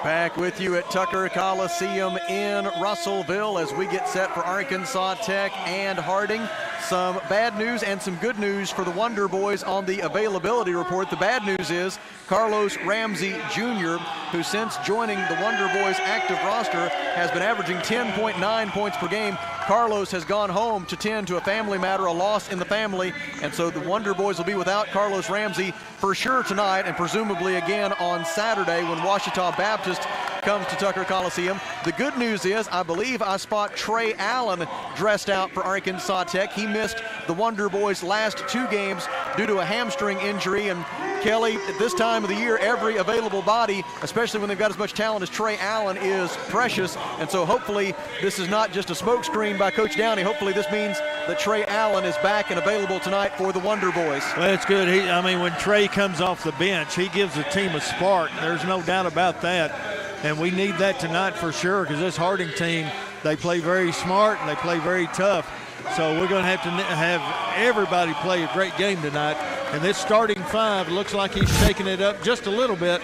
Back with you at Tucker Coliseum in Russellville as we get set for Arkansas Tech and Harding. Some bad news and some good news for the Wonder Boys on the availability report. The bad news is Carlos Ramsey Jr., who since joining the Wonder Boys active roster has been averaging 10.9 points per game. Carlos has gone home to tend to a family matter, a loss in the family, and so the Wonder Boys will be without Carlos Ramsey for sure tonight and presumably again on Saturday when Ouachita Baptist comes to Tucker Coliseum. The good news is I believe I spot Trey Allen dressed out for Arkansas Tech. He missed the Wonder Boys' last 2 games due to a hamstring injury, and Kelly, at this time of the year, every available body, especially when they've got as much talent as Trey Allen, is precious. And so hopefully this is not just a smokescreen by Coach Downey. Hopefully this means that Trey Allen is back and available tonight for the Wonder Boys. Well, it's good. When Trey comes off the bench, he gives the team a spark. There's no doubt about that. And we need that tonight for sure, because this Harding team, they play very smart and they play very tough. So we're going to have everybody play a great game tonight. And this starting 5 looks like he's shaking it up just a little bit.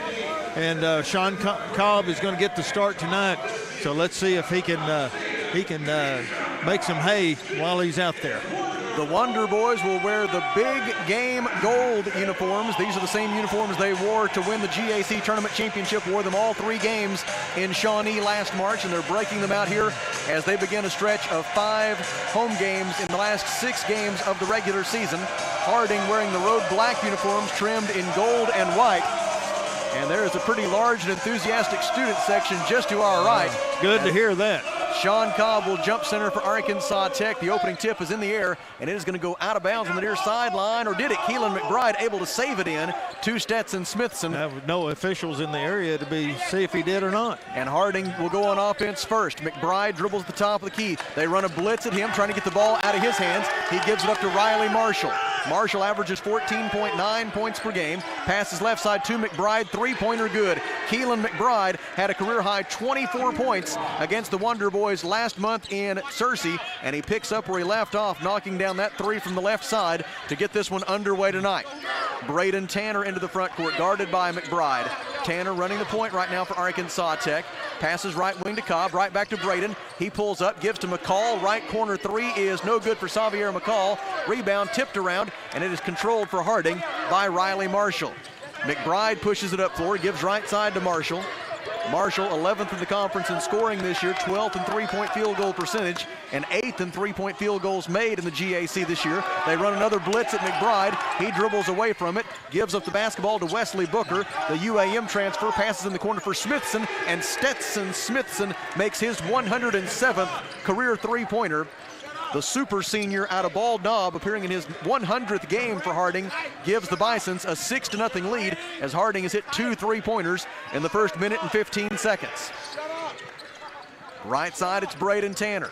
And Sean Cobb is going to get the start tonight. So let's see if he can make some hay while he's out there. The Wonder Boys will wear the big game gold uniforms. These are the same uniforms they wore to win the GAC Tournament Championship, wore them all 3 games in Shawnee last March, and they're breaking them out here as they begin a stretch of 5 home games in the last 6 games of the regular season. Harding wearing the road black uniforms trimmed in gold and white. And there is a pretty large and enthusiastic student section just to our right. Good to hear that. Sean Cobb will jump center for Arkansas Tech. The opening tip is in the air, and it is going to go out of bounds on the near sideline, or did it? Keelan McBride able to save it in to Stetson Smithson. No officials in the area to see if he did or not. And Harding will go on offense first. McBride dribbles at the top of the key. They run a blitz at him, trying to get the ball out of his hands. He gives it up to Riley Marshall. Marshall averages 14.9 points per game. Passes left side to McBride, 3-pointer good. Keelan McBride had a career-high 24 points against the Wonder Boys last month in Searcy, and he picks up where he left off, knocking down that 3 from the left side to get this one underway tonight. Braden Tanner into the front court, guarded by McBride. Tanner running the point right now for Arkansas Tech. Passes right wing to Cobb, right back to Braden. He pulls up, gives to McCall. Right corner 3 is no good for Xavier McCall. Rebound tipped around, and it is controlled for Harding by Riley Marshall. McBride pushes it up floor, gives right side to Marshall. Marshall, 11th in the conference in scoring this year, 12th in 3-point field goal percentage, and 8th in 3-point field goals made in the GAC this year. They run another blitz at McBride. He dribbles away from it, gives up the basketball to Wesley Booker. The UAM transfer passes in the corner for Smithson, and Stetson Smithson makes his 107th career 3-pointer. The super senior out of Bald Knob, appearing in his 100th game for Harding, gives the Bisons a 6-0 lead as Harding has hit 2 3-pointers in the first minute and 15 seconds. Right side, it's Braden Tanner.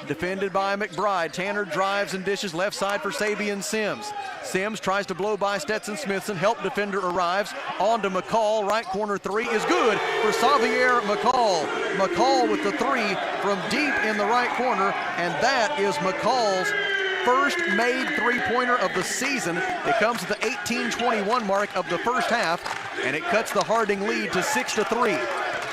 Defended by McBride. Tanner drives and dishes left side for Sabian Sims. Sims tries to blow by Stetson Smithson. Help defender arrives. On to McCall. Right corner 3 is good for Xavier McCall. McCall with the 3 from deep in the right corner, and that is McCall's first made 3-pointer of the season. It comes at the 18:21 mark of the first half, and it cuts the Harding lead to 6-3.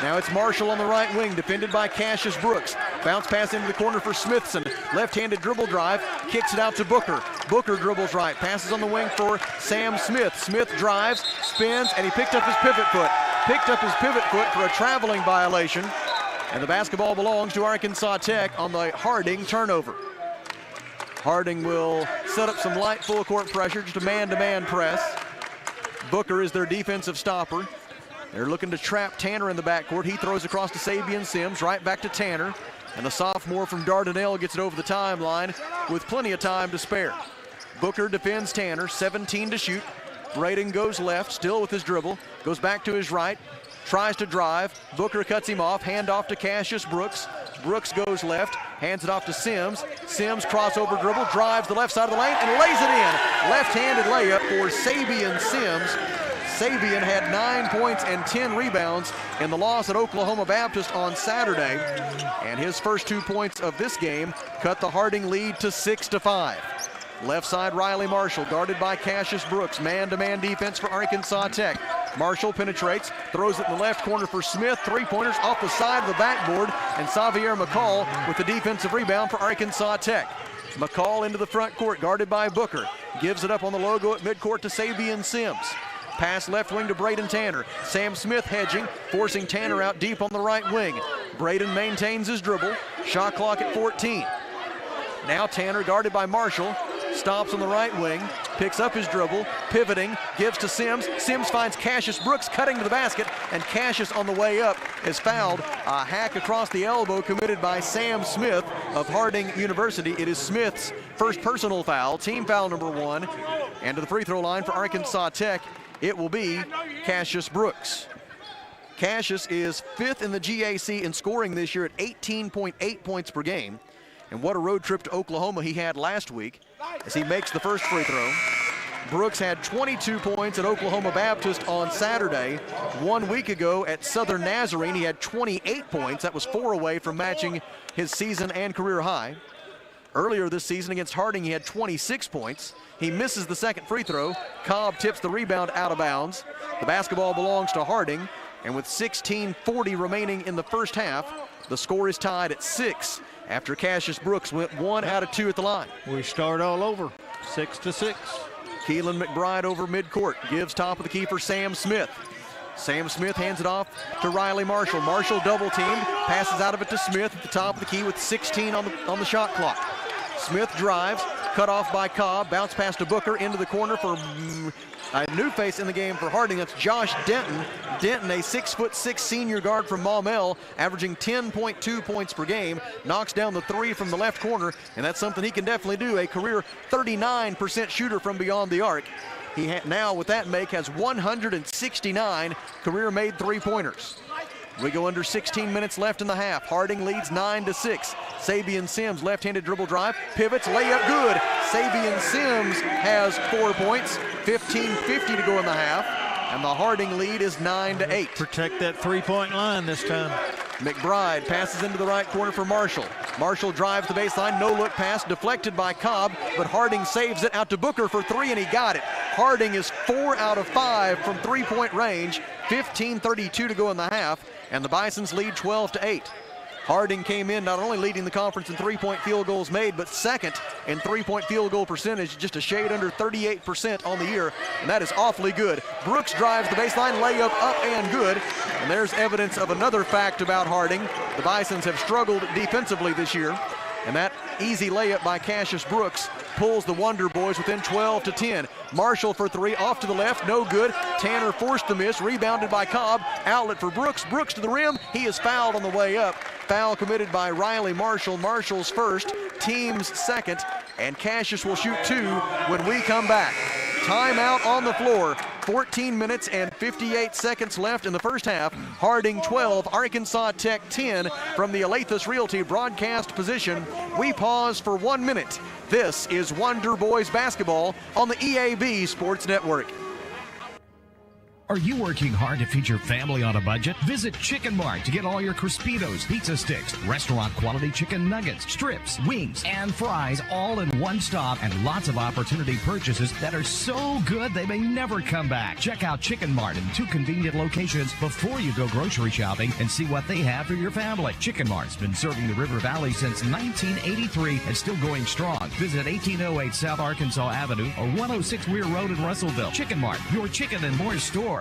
Now it's Marshall on the right wing, defended by Cassius Brooks. Bounce pass into the corner for Smithson. Left-handed dribble drive, kicks it out to Booker. Booker dribbles right, passes on the wing for Sam Smith. Smith drives, spins, and he picked up his pivot foot. Picked up his pivot foot for a traveling violation. And the basketball belongs to Arkansas Tech on the Harding turnover. Harding will set up some light full court pressure, just a man-to-man press. Booker is their defensive stopper. They're looking to trap Tanner in the backcourt. He throws across to Sabian Sims, right back to Tanner. And the sophomore from Dardanelle gets it over the timeline with plenty of time to spare. Booker defends Tanner, 17 to shoot. Braden goes left, still with his dribble. Goes back to his right, tries to drive. Booker cuts him off, hand off to Cassius Brooks. Brooks goes left, hands it off to Sims. Sims crossover dribble, drives the left side of the lane and lays it in. Left-handed layup for Sabian Sims. Sabian had 9 points and 10 rebounds in the loss at Oklahoma Baptist on Saturday. And his first 2 points of this game cut the Harding lead to 6-5. Left side, Riley Marshall, guarded by Cassius Brooks. Man-to-man defense for Arkansas Tech. Marshall penetrates, throws it in the left corner for Smith. Three-pointers off the side of the backboard, and Xavier McCall with the defensive rebound for Arkansas Tech. McCall into the front court, guarded by Booker. Gives it up on the logo at midcourt to Sabian Sims. Pass left wing to Braden Tanner. Sam Smith hedging, forcing Tanner out deep on the right wing. Braden maintains his dribble. Shot clock at 14. Now Tanner guarded by Marshall. Stops on the right wing, picks up his dribble, pivoting, gives to Sims. Sims finds Cassius Brooks cutting to the basket, and Cassius on the way up is fouled. A hack across the elbow committed by Sam Smith of Harding University. It is Smith's first personal foul, team foul number 1. And to the free throw line for Arkansas Tech, it will be Cassius Brooks. Cassius is 5th in the GAC in scoring this year at 18.8 points per game. And what a road trip to Oklahoma he had last week as he makes the first free throw. Brooks had 22 points at Oklahoma Baptist on Saturday. 1 week ago at Southern Nazarene, he had 28 points. That was 4 away from matching his season and career high. Earlier this season against Harding, he had 26 points. He misses the second free throw. Cobb tips the rebound out of bounds. The basketball belongs to Harding, and with 16:40 remaining in the first half, the score is tied at 6 after Cassius Brooks went 1 out of 2 at the line. We start all over, 6-6. Keelan McBride over midcourt, gives top of the key for Sam Smith. Sam Smith hands it off to Riley Marshall. Marshall double teamed, passes out of it to Smith at the top of the key with 16 on the shot clock. Smith drives, cut off by Cobb, bounce pass to Booker into the corner for a new face in the game for Harding. That's Josh Denton. Denton, a 6'6" senior guard from Maumelle, averaging 10.2 points per game, knocks down the three from the left corner, and that's something he can definitely do. A career 39% shooter from beyond the arc. He now, with that make, has 169 career-made three-pointers. We go under 16 minutes left in the half. Harding leads 9-6. Sabian Sims, left-handed dribble drive, pivots, layup good. Sabian Sims has 4 points, 15:50 to go in the half, and the Harding lead is 9-8. Protect that three-point line this time. McBride passes into the right corner for Marshall. Marshall drives the baseline, no-look pass, deflected by Cobb, but Harding saves it out to Booker for 3, and he got it. Harding is 4 out of 5 from three-point range, 15:32 to go in the half, and the Bisons lead 12-8. Harding came in not only leading the conference in three-point field goals made, but second in three-point field goal percentage, just a shade under 38% on the year, and that is awfully good. Brooks drives the baseline, layup up and good, and there's evidence of another fact about Harding. The Bisons have struggled defensively this year, and that easy layup by Cassius Brooks pulls the Wonder Boys within 12-10. Marshall for 3, off to the left, no good. Tanner forced the miss, rebounded by Cobb. Outlet for Brooks. Brooks to the rim. He is fouled on the way up. Foul committed by Riley Marshall. Marshall's first, team's second, and Cassius will shoot 2 when we come back. Timeout on the floor. 14 minutes and 58 seconds left in the first half. Harding 12, Arkansas Tech 10 from the Alathus Realty broadcast position. We pause for 1 minute. This is Wonder Boys basketball on the EAB Sports Network. Are you working hard to feed your family on a budget? Visit Chicken Mart to get all your Crispitos, pizza sticks, restaurant quality chicken nuggets, strips, wings, and fries all in one stop, and lots of opportunity purchases that are so good they may never come back. Check out Chicken Mart in 2 convenient locations before you go grocery shopping and see what they have for your family. Chicken Mart's been serving the River Valley since 1983 and still going strong. Visit 1808 South Arkansas Avenue or 106 Weir Road in Russellville. Chicken Mart, your chicken and more store.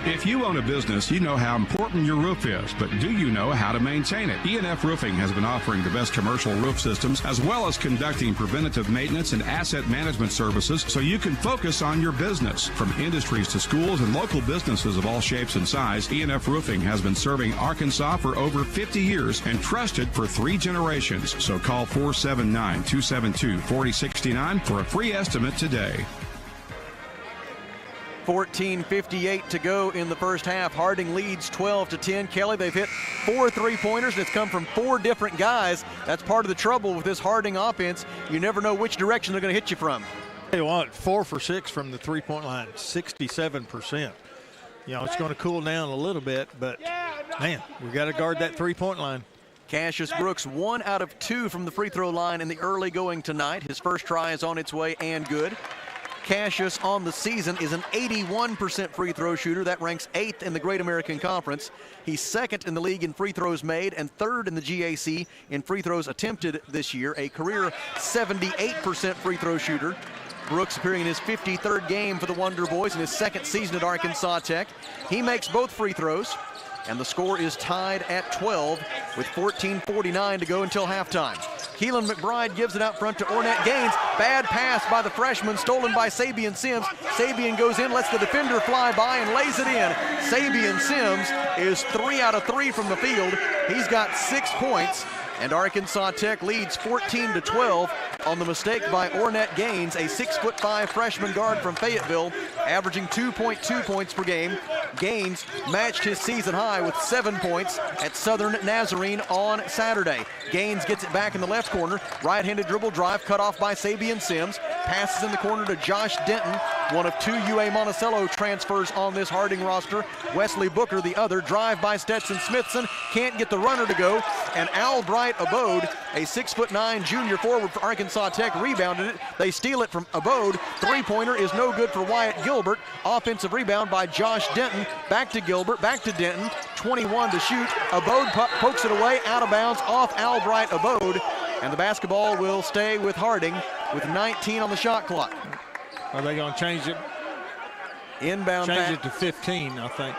If you own a business, you know how important your roof is, but do you know how to maintain it? E&F Roofing has been offering the best commercial roof systems as well as conducting preventative maintenance and asset management services so you can focus on your business. From industries to schools and local businesses of all shapes and size, E&F Roofing has been serving Arkansas for over 50 years and trusted for 3 generations. So call 479-272-4069 for a free estimate today. 14:58 to go in the first half. Harding leads 12-10. Kelly, they've hit 4 three-pointers, and it's come from 4 different guys. That's part of the trouble with this Harding offense. You never know which direction they're going to hit you from. They want 4 for 6 from the three-point line, 67%. You know, it's going to cool down a little bit, but, man, we got to guard that three-point line. Cassius Brooks 1 out of 2 from the free throw line in the early going tonight. His first try is on its way and good. Cassius on the season is an 81% free throw shooter. That ranks 8th in the Great American Conference. He's 2nd in the league in free throws made and 3rd in the GAC in free throws attempted this year. A career 78% free throw shooter. Brooks appearing in his 53rd game for the Wonder Boys in his 2nd season at Arkansas Tech. He makes both free throws, and the score is tied at 12 with 14:49 to go until halftime. Keelan McBride gives it out front to Ornette Gaines. Bad pass by the freshman, stolen by Sabian Sims. Sabian goes in, lets the defender fly by and lays it in. Sabian Sims is 3 out of 3 from the field. He's got 6 points. And Arkansas Tech leads 14-12 on the mistake by Ornette Gaines, a 6'5" freshman guard from Fayetteville, averaging 2.2 points per game. Gaines matched his season high with 7 points at Southern Nazarene on Saturday. Gaines gets it back in the left corner, right-handed dribble drive, cut off by Sabian Sims, passes in the corner to Josh Denton, one of 2 UA Monticello transfers on this Harding roster. Wesley Booker, the other, drive by Stetson Smithson, can't get the runner to go, and Albright Abode, a 6'9" junior forward for Arkansas Tech, rebounded it. They steal it from Abode. Three-pointer is no good for Wyatt Gilbert. Offensive rebound by Josh Denton. Back to Gilbert, back to Denton. 21 to shoot. Abode pokes it away, out of bounds, off Albright Abode. And the basketball will stay with Harding with 19 on the shot clock. Are they going to change it? Inbound change it to 15, I think.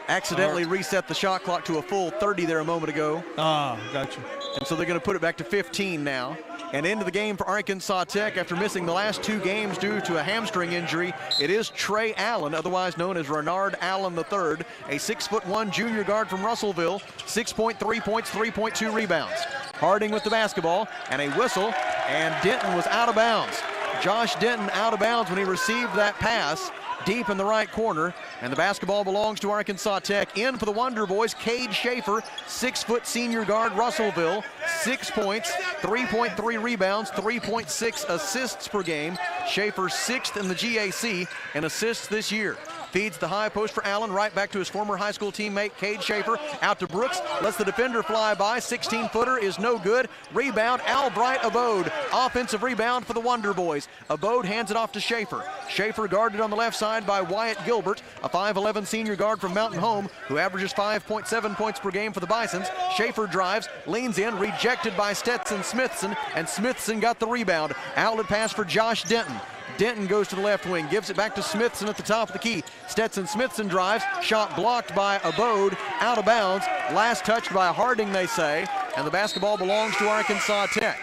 Accidentally reset the shot clock to a full 30 there a moment ago. Ah, gotcha. And so they're going to put it back to 15 now. And into the game for Arkansas Tech after missing the last 2 games due to a hamstring injury. It is Trey Allen, otherwise known as Renard Allen III, a 6'1" junior guard from Russellville, 6.3 points, 3.2 rebounds. Harding with the basketball and a whistle, and Denton was out of bounds. Josh Denton out of bounds when he received that pass deep in the right corner, and the basketball belongs to Arkansas Tech. In for the Wonder Boys, Cade Schaefer, 6' senior guard, Russellville, 6 points, 3.3 rebounds, 3.6 assists per game. Schaefer 6th in the GAC in assists this year. Feeds the high post for Allen, right back to his former high school teammate, Cade Schaefer. Out to Brooks, lets the defender fly by. 16-footer is no good. Rebound, Albright Abode. Offensive rebound for the Wonder Boys. Abode hands it off to Schaefer. Schaefer guarded on the left side by Wyatt Gilbert, a 5'11" senior guard from Mountain Home, who averages 5.7 points per game for the Bisons. Schaefer drives, leans in, rejected by Stetson Smithson, and Smithson got the rebound. Outlet pass for Josh Denton. Denton goes to the left wing, gives it back to Smithson at the top of the key. Stetson Smithson drives, shot blocked by Abode, out of bounds. Last touched by Harding, they say, and the basketball belongs to Arkansas Tech.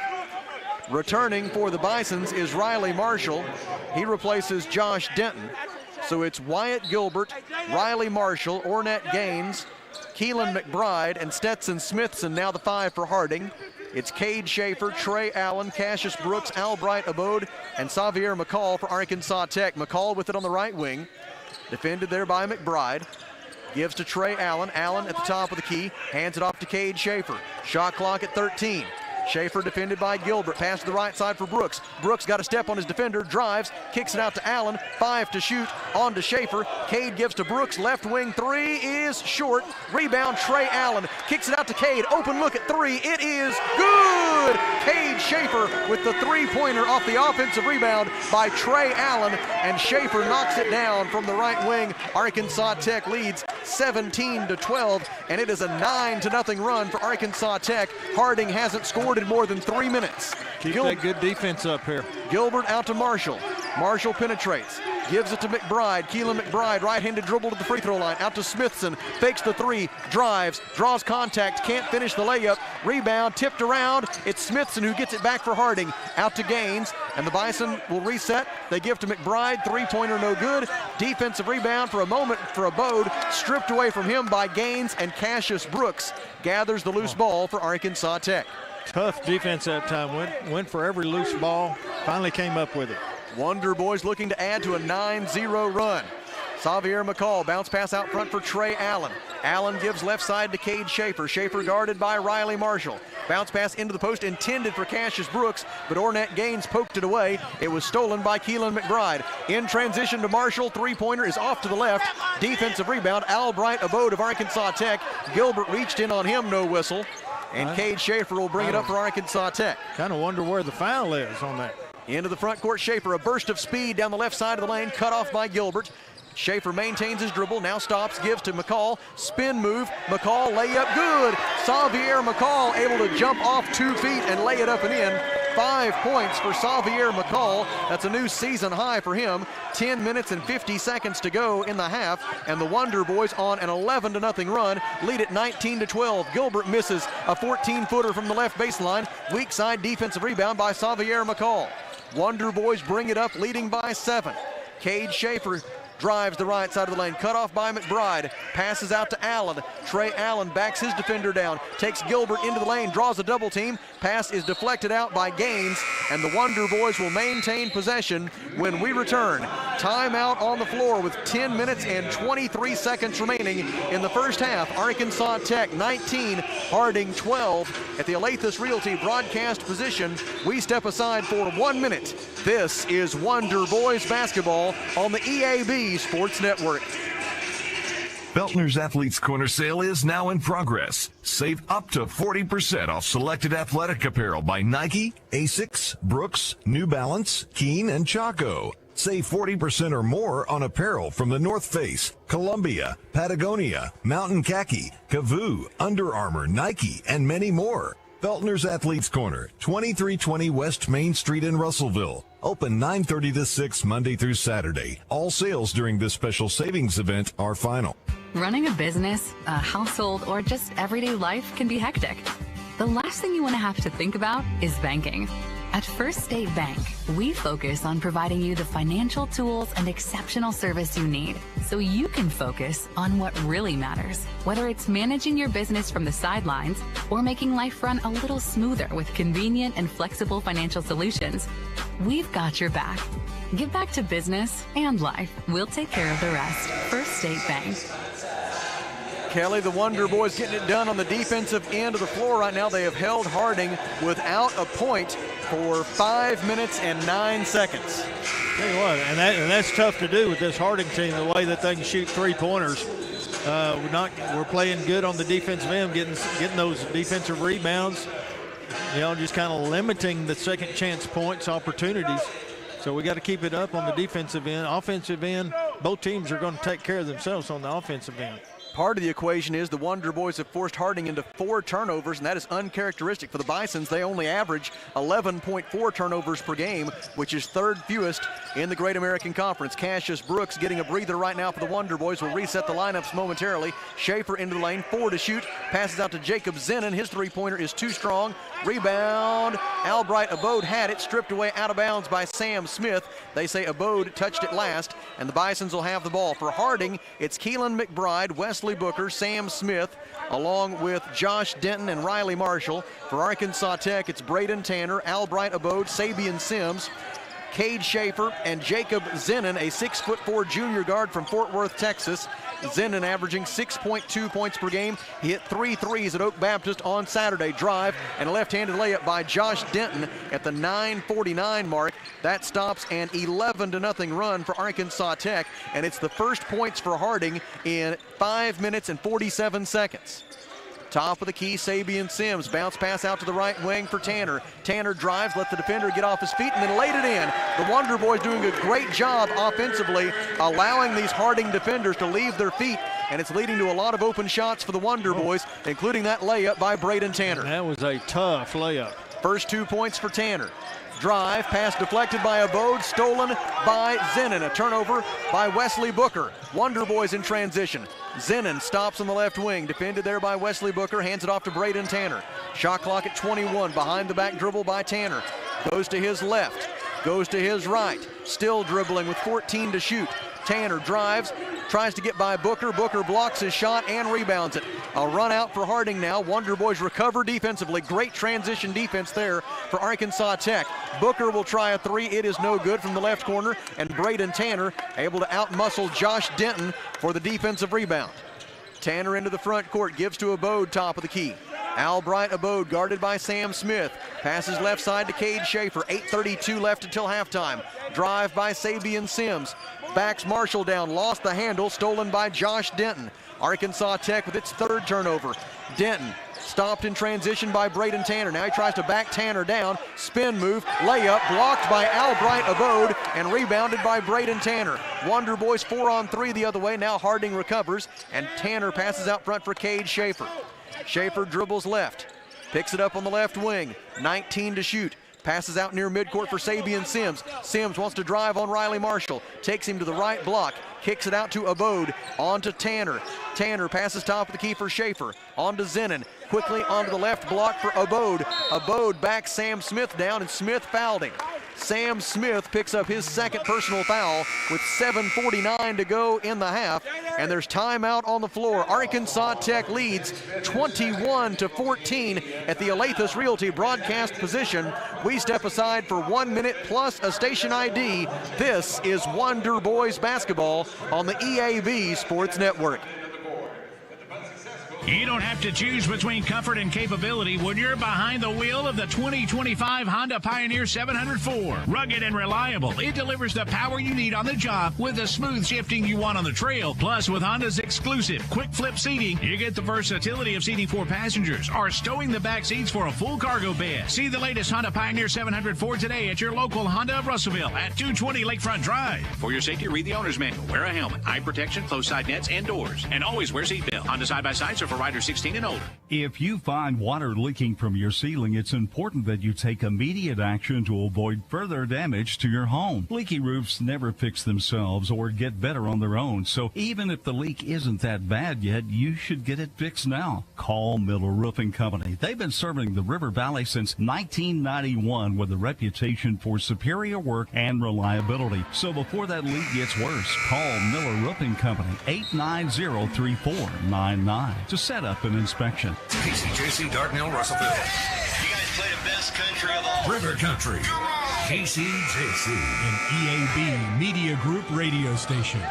Returning for the Bisons is Riley Marshall. He replaces Josh Denton. So it's Wyatt Gilbert, Riley Marshall, Ornette Gaines, Keelan McBride, and Stetson Smithson, now the 5 for Harding. It's Cade Schaefer, Trey Allen, Cassius Brooks, Albright Abode, and Xavier McCall for Arkansas Tech. McCall with it on the right wing. Defended there by McBride. Gives to Trey Allen. Allen at the top of the key. Hands it off to Cade Schaefer. Shot clock at 13. Schaefer defended by Gilbert. Pass to the right side for Brooks. Brooks got a step on his defender, drives, kicks it out to Allen. 5 to shoot, on to Schaefer. Cade gives to Brooks, left wing 3 is short. Rebound, Trey Allen. Kicks it out to Cade, open look at 3, it is good! Cade Schaefer with the 3-pointer off the offensive rebound by Trey Allen, and Schaefer knocks it down from the right wing. Arkansas Tech leads 17-12, and it is a 9-0 run for Arkansas Tech. Harding hasn't scored in more than 3 minutes. Keep that good defense up here. Gilbert out to Marshall. Marshall penetrates, gives it to McBride. Keelan McBride, right-handed dribble to the free throw line. Out to Smithson, fakes the 3, drives, draws contact, can't finish the layup. Rebound, tipped around. It's Smithson who gets it back for Harding. Out to Gaines, and the Bison will reset. They give to McBride, 3-pointer no good. Defensive rebound for a moment for Abode, stripped away from him by Gaines, and Cassius Brooks gathers the loose ball for Arkansas Tech. Tough defense that time. Went for every loose ball. Finally came up with it. Wonder Boys looking to add to a 9-0 run. Xavier McCall, bounce pass out front for Trey Allen. Allen gives left side to Cade Schaefer. Schaefer guarded by Riley Marshall. Bounce pass into the post intended for Cassius Brooks, but Ornette Gaines poked it away. It was stolen by Keelan McBride. In transition to Marshall, 3-pointer is off to the left. Defensive rebound, Albright Abode of Arkansas Tech. Gilbert reached in on him, no whistle. And Cade Schaefer will bring it up for Arkansas Tech. Kind of wonder where the foul is on that. Into the front court, Schaefer, a burst of speed down the left side of the lane, cut off by Gilbert. Schaefer maintains his dribble, now stops, gives to McCall, spin move, McCall layup, good. Xavier McCall able to jump off 2 feet and lay it up and in. 5 points for Xavier McCall. That's a new season high for him. 10 minutes and 50 seconds to go in the half, and the Wonder Boys on an 11-0 run, lead at 19-12. Gilbert misses a 14-footer from the left baseline. Weak side defensive rebound by Xavier McCall. Wonder Boys bring it up, leading by 7. Cade Schaefer drives the right side of the lane, cut off by McBride, passes out to Allen. Trey Allen backs his defender down, takes Gilbert into the lane, draws a double team. Pass is deflected out by Gaines, and the Wonder Boys will maintain possession when we return. Timeout on the floor with 10 minutes and 23 seconds remaining in the first half. Arkansas Tech 19, Harding 12. At the Alathus Realty broadcast position, we step aside for 1 minute. This is Wonder Boys basketball on the EAB Sports Network. Feltner's Athletes Corner sale is now in progress. Save up to 40% off selected athletic apparel by Nike, Asics, Brooks, New Balance, Keen, and Chaco. Save 40% or more on apparel from the North Face, Columbia, Patagonia, Mountain Khaki, Kavoo, Under Armour, Nike, and many more. Feltner's Athletes Corner, 2320 West Main Street in Russellville. Open 9:30 to 6 Monday through Saturday. All sales during this special savings event are final. Running a business, a household, or just everyday life can be hectic. The last thing you want to have to think about is banking. At First State Bank, we focus on providing you the financial tools and exceptional service you need so you can focus on what really matters. Whether it's managing your business from the sidelines or making life run a little smoother with convenient and flexible financial solutions, we've got your back. Get back to business and life. We'll take care of the rest. First State Bank. Kelly, the Wonder Boys getting it done on the defensive end of the floor right now. They have held Harding without a point for 5 minutes and 9 seconds. Tell you what, and that's tough to do with this Harding team, the way that they can shoot three-pointers. We're playing good on the defensive end, getting those defensive rebounds, just kind of limiting the second chance points opportunities. So we got to keep it up on the defensive end. Offensive end, both teams are going to take care of themselves on the offensive end. Part of the equation is the Wonder Boys have forced Harding into 4 turnovers, and that is uncharacteristic for the Bisons. They only average 11.4 turnovers per game, which is 3rd fewest in the Great American Conference. Cassius Brooks getting a breather right now for the Wonder Boys. Will reset the lineups momentarily. Schaefer into the lane, 4 to shoot. Passes out to Jacob Zenon. His three-pointer is too strong. Rebound. Albright Abode had it, stripped away out of bounds by Sam Smith. They say Abode touched it last, and the Bisons will have the ball. For Harding, it's Keelan McBride, Wesley Booker, Sam Smith, along with Josh Denton and Riley Marshall. For Arkansas Tech, it's Braden Tanner, Albright Abode, Sabian Sims, Cade Schaefer, and Jacob Zenon, a 6'4" junior guard from Fort Worth, Texas. Zenon averaging 6.2 points per game. He hit 3 threes at Oak Baptist on Saturday. Drive and a left-handed layup by Josh Denton at the 9:49 mark. That stops an 11-0 run for Arkansas Tech, and it's the first points for Harding in 5 minutes and 47 seconds. Top of the key, Sabian Sims. Bounce pass out to the right wing for Tanner. Tanner drives, let the defender get off his feet, and then laid it in. The Wonder Boys doing a great job offensively, allowing these Harding defenders to leave their feet, and it's leading to a lot of open shots for the Wonder Boys, including that layup by Braden Tanner. That was a tough layup. First 2 points for Tanner. Drive, pass deflected by Abode, stolen by Zenon. A turnover by Wesley Booker. Wonder Boys in transition. Zenon stops on the left wing, defended there by Wesley Booker, hands it off to Braden Tanner. Shot clock at 21, behind the back dribble by Tanner. Goes to his left, goes to his right, still dribbling with 14 to shoot. Tanner drives, tries to get by Booker. Booker blocks his shot and rebounds it. A run out for Harding now. Wonder Boys recover defensively. Great transition defense there for Arkansas Tech. Booker will try a 3. It is no good from the left corner, and Braden Tanner able to outmuscle Josh Denton for the defensive rebound. Tanner into the front court, gives to Abode, top of the key. Albright Abode guarded by Sam Smith. Passes left side to Cade Schaefer. 8:32 left until halftime. Drive by Sabian Sims. Backs Marshall down, lost the handle, stolen by Josh Denton. Arkansas Tech with its 3rd turnover. Denton Stopped in transition by Braden Tanner. Now he tries to back Tanner down. Spin move, layup, blocked by Albright Abode and rebounded by Braden Tanner. Wonder Boys 4-on-3 the other way. Now Harding recovers, and Tanner passes out front for Cade Schaefer. Schaefer dribbles left, picks it up on the left wing, 19 to shoot. Passes out near midcourt for Sabian Sims. Sims wants to drive on Riley Marshall. Takes him to the right block. Kicks it out to Abode. On to Tanner. Tanner passes top of the key for Schaefer. On to Zenon. Quickly onto the left block for Abode. Abode backs Sam Smith down, and Smith fouled him. Sam Smith picks up his second personal foul with 7:49 to go in the half, and there's timeout on the floor. Arkansas Tech leads 21-14 at the Alathus Realty broadcast position. We step aside for 1 minute plus a station ID. This is Wonder Boys basketball on the EAB Sports Network. You don't have to choose between comfort and capability when you're behind the wheel of the 2025 Honda Pioneer 704. Rugged and reliable, it delivers the power you need on the job with the smooth shifting you want on the trail. Plus, with Honda's exclusive quick flip seating, you get the versatility of seating 4 passengers or stowing the back seats for a full cargo bed. See the latest Honda Pioneer 704 today at your local Honda of Russellville at 220 Lakefront Drive. For your safety, read the owner's manual. Wear a helmet, eye protection, closed side nets, and doors. And always wear seatbelt. Honda side-by-sides are for riders 16 and older. If you find water leaking from your ceiling, it's important that you take immediate action to avoid further damage to your home. Leaky roofs never fix themselves or get better on their own, so even if the leak isn't that bad yet, you should get it fixed now. Call Miller Roofing Company. They've been serving the River Valley since 1991 with a reputation for superior work and reliability. So before that leak gets worse, call Miller Roofing Company, 890-3499 to set up an inspection. KCJC, Dardanelle, Russellville. You guys play the best country of all. River Country. KCJC. An EAB Media Group radio station.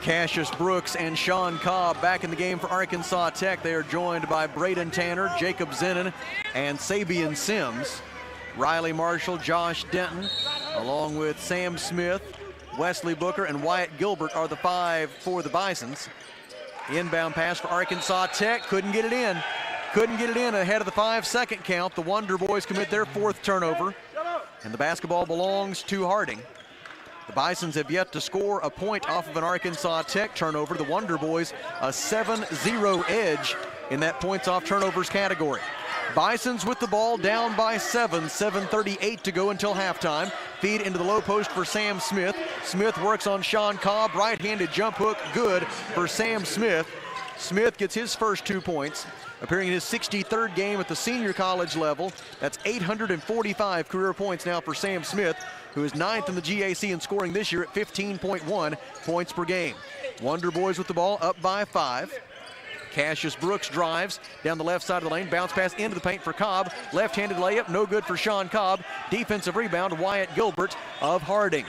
Cassius Brooks and Sean Cobb back in the game for Arkansas Tech. They are joined by Braden Tanner, Jacob Zenon, and Sabian Sims. Riley Marshall, Josh Denton, along with Sam Smith, Wesley Booker, and Wyatt Gilbert are the 5 for the Bisons. Inbound pass for Arkansas Tech, couldn't get it in. Couldn't get it in ahead of the 5-second count. The Wonder Boys commit their 4th turnover, and the basketball belongs to Harding. The Bisons have yet to score a point off of an Arkansas Tech turnover. The Wonder Boys a 7-0 edge in that points off turnovers category. Bisons with the ball down by 7:38 to go until halftime. Feed into the low post for Sam Smith. Smith works on Sean Cobb, right-handed jump hook, good for Sam Smith. Smith gets his first 2 points, appearing in his 63rd game at the senior college level. That's 845 career points now for Sam Smith, who is 9th in the GAC in scoring this year at 15.1 points per game. Wonder Boys with the ball up by 5. Cassius Brooks drives down the left side of the lane, bounce pass into the paint for Cobb. Left-handed layup, no good for Sean Cobb. Defensive rebound, Wyatt Gilbert of Harding.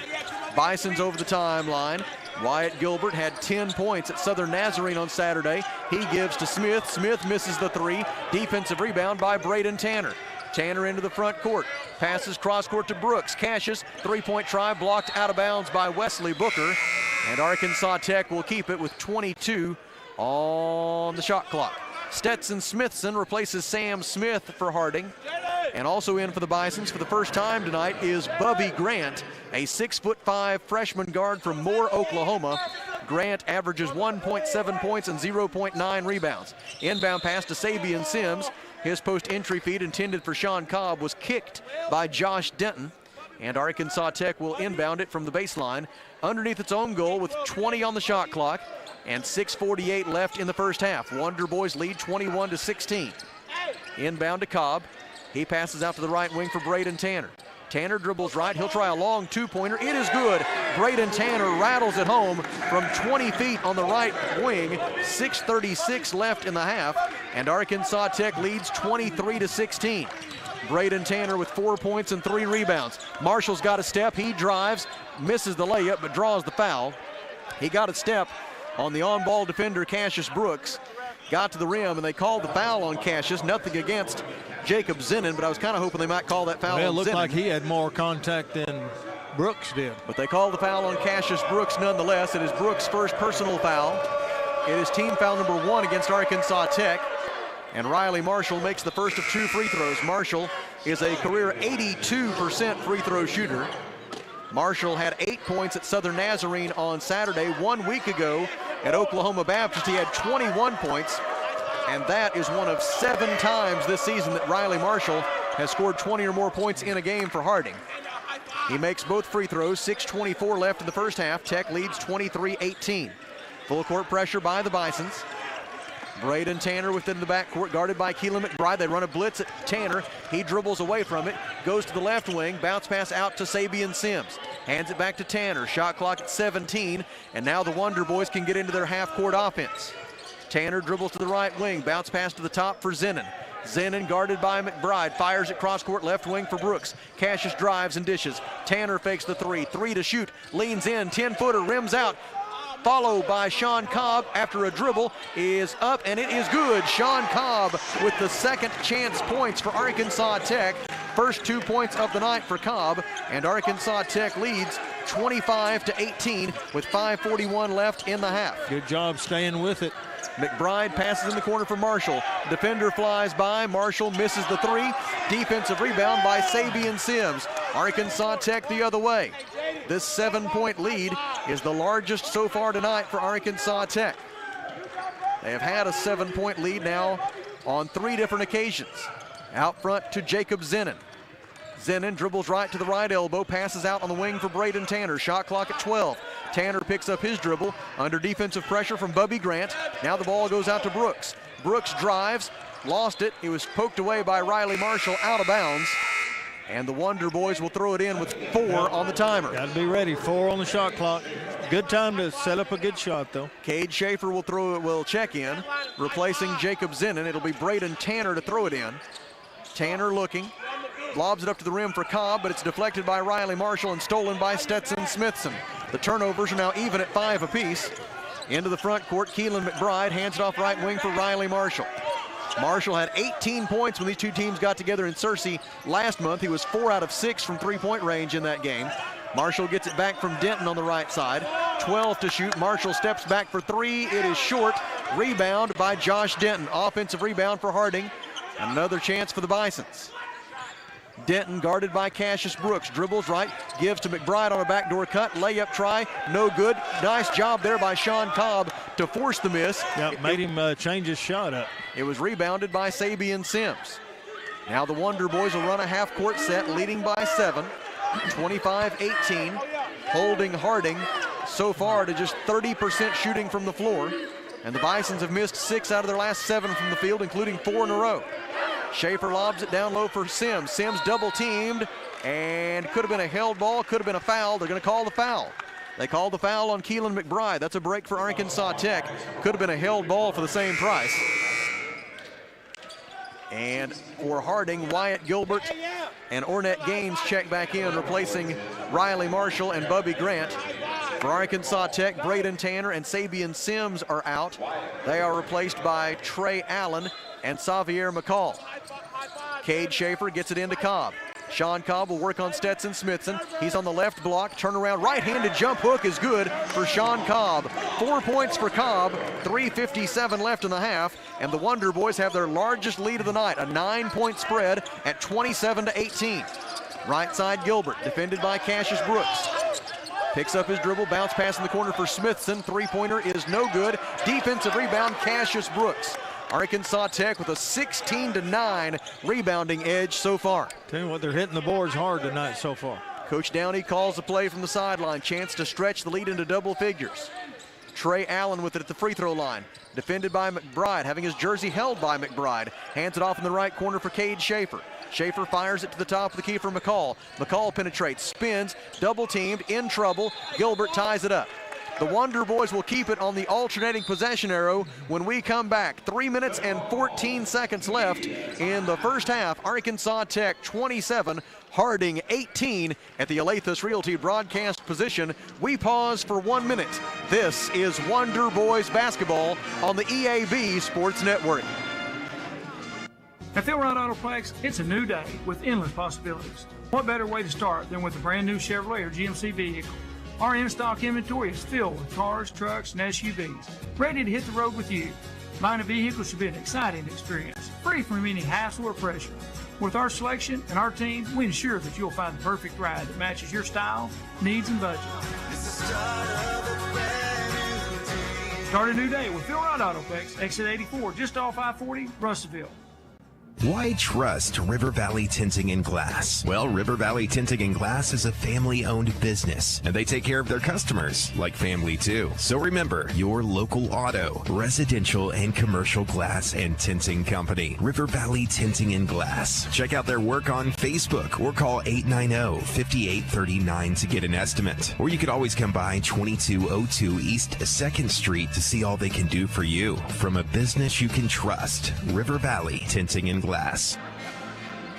Bisons over the timeline. Wyatt Gilbert had 10 points at Southern Nazarene on Saturday. He gives to Smith. Smith misses the 3. Defensive rebound by Braden Tanner. Tanner into the front court. Passes cross court to Brooks. Cassius, 3-point try, blocked out of bounds by Wesley Booker. And Arkansas Tech will keep it with 22 on the shot clock. Stetson Smithson replaces Sam Smith for Harding. And also in for the Bisons for the first time tonight is Bubby Grant, a 6'5" freshman guard from Moore, Oklahoma. Grant averages 1.7 points and 0.9 rebounds. Inbound pass to Sabian Sims. His post-entry feed intended for Sean Cobb was kicked by Josh Denton. And Arkansas Tech will inbound it from the baseline underneath its own goal with 20 on the shot clock and 6:48 left in the first half. Wonder Boys lead 21-16. Inbound to Cobb. He passes out to the right wing for Braden Tanner. Tanner dribbles right. He'll try a long 2-pointer. It is good. Braden Tanner rattles it home from 20 feet on the right wing. 6:36 left in the half, and Arkansas Tech leads 23-16. Braden Tanner with 4 points and 3 rebounds. Marshall's got a step. He drives, misses the layup, but draws the foul. He got a step on the on-ball defender, Cassius Brooks. Got to the rim, and they called the foul on Cassius. Nothing against Jacob Zenon, but I was kind of hoping they might call that foul on Zenon. It looked like he had more contact than Brooks did. But they called the foul on Cassius Brooks nonetheless. It is Brooks' first personal foul. It is team foul number 1 against Arkansas Tech. And Riley Marshall makes the first of 2 free throws. Marshall is a career 82% free throw shooter. Marshall had 8 points at Southern Nazarene on Saturday. 1 week ago at Oklahoma Baptist, he had 21 points. And that is one of 7 times this season that Riley Marshall has scored 20 or more points in a game for Harding. He makes both free throws. 6:24 left in the first half. Tech leads 23-18. Full court pressure by the Bisons. Braden Tanner within the backcourt, guarded by Keelan McBride. They run a blitz at Tanner. He dribbles away from it, goes to the left wing, bounce pass out to Sabian Sims. Hands it back to Tanner. Shot clock at 17, and now the Wonder Boys can get into their half-court offense. Tanner dribbles to the right wing, bounce pass to the top for Zenon. Zenon guarded by McBride, fires at cross-court left wing for Brooks. Cassius drives and dishes. Tanner fakes the 3 to shoot, leans in, 10-footer, rims out. Followed by Sean Cobb after a dribble is up, and it is good. Sean Cobb with the second chance points for Arkansas Tech. First 2 points of the night for Cobb, and Arkansas Tech leads 25-18 with 5:41 left in the half. Good job staying with it. McBride passes in the corner for Marshall. Defender flies by. Marshall misses the 3. Defensive rebound by Sabian Sims. Arkansas Tech the other way. This 7-point lead is the largest so far tonight for Arkansas Tech. They have had a 7-point lead now on 3 different occasions. Out front to Jacob Zenon. Zenon dribbles right to the right elbow, passes out on the wing for Braden Tanner. Shot clock at 12. Tanner picks up his dribble under defensive pressure from Bubby Grant. Now the ball goes out to Brooks. Brooks drives, lost it. It was poked away by Riley Marshall out of bounds. And the Wonder Boys will throw it in with 4 on the timer. Got to be ready. 4 on the shot clock. Good time to set up a good shot, though. Cade Schaefer will check in, replacing Jacob Zenon. It'll be Braden Tanner to throw it in. Tanner looking, lobs it up to the rim for Cobb, but it's deflected by Riley Marshall and stolen by Stetson Smithson. The turnovers are now even at 5 apiece. Into the front court, Keelan McBride hands it off right wing for Riley Marshall. Marshall had 18 points when these 2 teams got together in Searcy last month. He was 4 out of 6 from 3-point range in that game. Marshall gets it back from Denton on the right side. 12 to shoot. Marshall steps back for 3. It is short. Rebound by Josh Denton. Offensive rebound for Harding. Another chance for the Bisons. Denton guarded by Cassius Brooks. Dribbles right, gives to McBride on a backdoor cut. Layup try, no good. Nice job there by Sean Cobb to force the miss. Yeah, made him change his shot up. It was rebounded by Sabian Sims. Now the Wonder Boys will run a half-court set, leading by 7. 25-18, holding Harding so far to just 30% shooting from the floor. And the Bisons have missed 6 out of their last 7 from the field, including 4 in a row. Schaefer lobs it down low for Sims. Sims double teamed, and could have been a held ball, could have been a foul. They're going to call the foul. They called the foul on Keelan McBride. That's a break for Arkansas Tech. Could have been a held ball for the same price. And for Harding, Wyatt Gilbert and Ornette Gaines check back in, replacing Riley Marshall and Bubby Grant. For Arkansas Tech, Braden Tanner and Sabian Sims are out. They are replaced by Trey Allen and Xavier McCall. Cade Schaefer gets it into Cobb. Sean Cobb will work on Stetson Smithson. He's on the left block, turnaround, right-handed jump hook is good for Sean Cobb. 4 points for Cobb, 3:57 left in the half, and the Wonder Boys have their largest lead of the night, a 9-point spread at 27-18. Right side Gilbert, defended by Cassius Brooks. Picks up his dribble, bounce pass in the corner for Smithson. 3-pointer is no good. Defensive rebound, Cassius Brooks. Arkansas Tech with a 16-9 rebounding edge so far. Tell you what, they're hitting the boards hard tonight so far. Coach Downey calls the play from the sideline. Chance to stretch the lead into double figures. Trey Allen with it at the free throw line. Defended by McBride, having his jersey held by McBride. Hands it off in the right corner for Cade Schaefer. Schaefer fires it to the top of the key for McCall. McCall penetrates, spins, double teamed, in trouble. Gilbert ties it up. The Wonder Boys will keep it on the alternating possession arrow when we come back. 3 minutes and 14 seconds left in the first half. Arkansas Tech 27, Harding 18 at the Alathus Realty broadcast position. We pause for 1 minute. This is Wonder Boys basketball on the EAB Sports Network. At Phil Wright Autoplex, it's a new day with endless possibilities. What better way to start than with a brand new Chevrolet or GMC vehicle? Our in-stock inventory is filled with cars, trucks, and SUVs, ready to hit the road with you. Buying a vehicle should be an exciting experience, free from any hassle or pressure. With our selection and our team, we ensure that you'll find the perfect ride that matches your style, needs, and budget. Start a new day with Phil Rod Autoplex, exit 84, just off I-40, Russellville. Why trust River Valley Tinting and Glass? Well, River Valley Tinting and Glass is a family-owned business, and they take care of their customers like family too. So remember, your local auto, residential, and commercial glass and tinting company, River Valley Tinting and Glass. Check out their work on Facebook or call 890-5839 to get an estimate. Or you could always come by 2202 East 2nd Street to see all they can do for you. From a business you can trust, River Valley Tinting and Glass.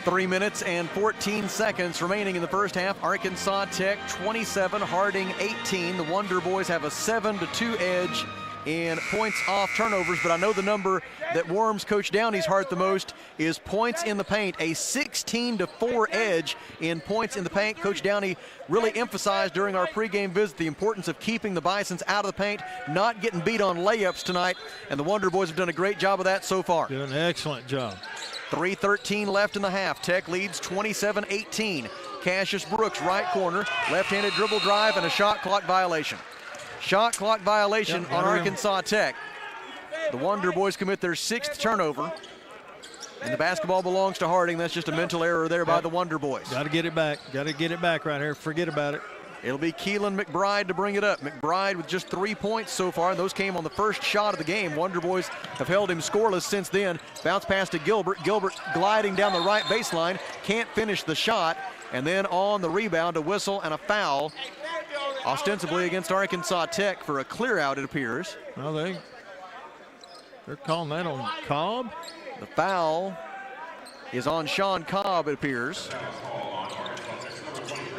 3 minutes and 14 seconds remaining in the first half. Arkansas Tech 27, Harding 18. The Wonder Boys have a 7-2 edge in points off turnovers, but I know the number that warms Coach Downey's heart the most is points in the paint, a 16-4 edge in points in the paint. Coach Downey really emphasized during our pregame visit the importance of keeping the Bisons out of the paint, not getting beat on layups tonight, and the Wonder Boys have done a great job of that so far. Doing an excellent job. 3:13 left in the half. Tech leads 27-18. Cassius Brooks, right corner, left-handed dribble drive, and a shot clock violation. Shot clock violation on Arkansas Tech. The Wonder Boys commit their 6th turnover, and the basketball belongs to Harding. That's just a mental error there by the Wonder Boys. Got to get it back. Got to get it back right here. Forget about it. It'll be Keelan McBride to bring it up. McBride with just 3 points so far. Those came on the first shot of the game. Wonder Boys have held him scoreless since then. Bounce pass to Gilbert. Gilbert gliding down the right baseline. Can't finish the shot. And then on the rebound, a whistle and a foul. Ostensibly against Arkansas Tech for a clear out, it appears. Well, they're calling that on Cobb. The foul is on Sean Cobb, it appears.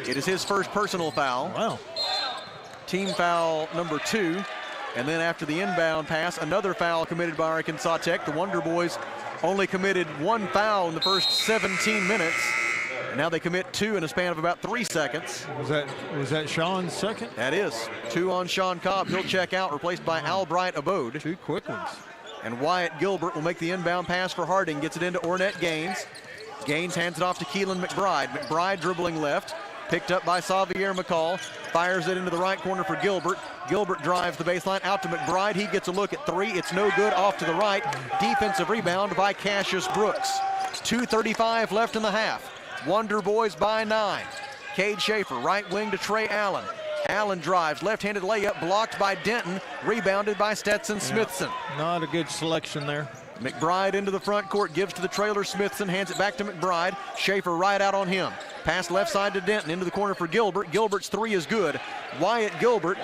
It is his first personal foul. Wow. Team foul number 2. And then after the inbound pass, another foul committed by Arkansas Tech. The Wonder Boys only committed 1 foul in the first 17 minutes. And now they commit 2 in a span of about 3 seconds. Was that Sean's second? That is. 2 on Sean Cobb. He'll check out, replaced by Albright Abode. 2 quick ones. And Wyatt Gilbert will make the inbound pass for Harding. Gets it into Ornette Gaines. Gaines hands it off to Keelan McBride. McBride dribbling left. Picked up by Xavier McCall. Fires it into the right corner for Gilbert. Gilbert drives the baseline out to McBride. He gets a look at 3. It's no good. Off to the right. Defensive rebound by Cassius Brooks. 2:35 left in the half. Wonder Boys by 9. Cade Schaefer, right wing to Trey Allen. Allen drives, left-handed layup blocked by Denton, rebounded by Stetson Smithson. Not a good selection there. McBride into the front court, gives to the trailer Smithson, hands it back to McBride. Schaefer right out on him. Pass left side to Denton, into the corner for Gilbert. Gilbert's 3 is good. Wyatt Gilbert,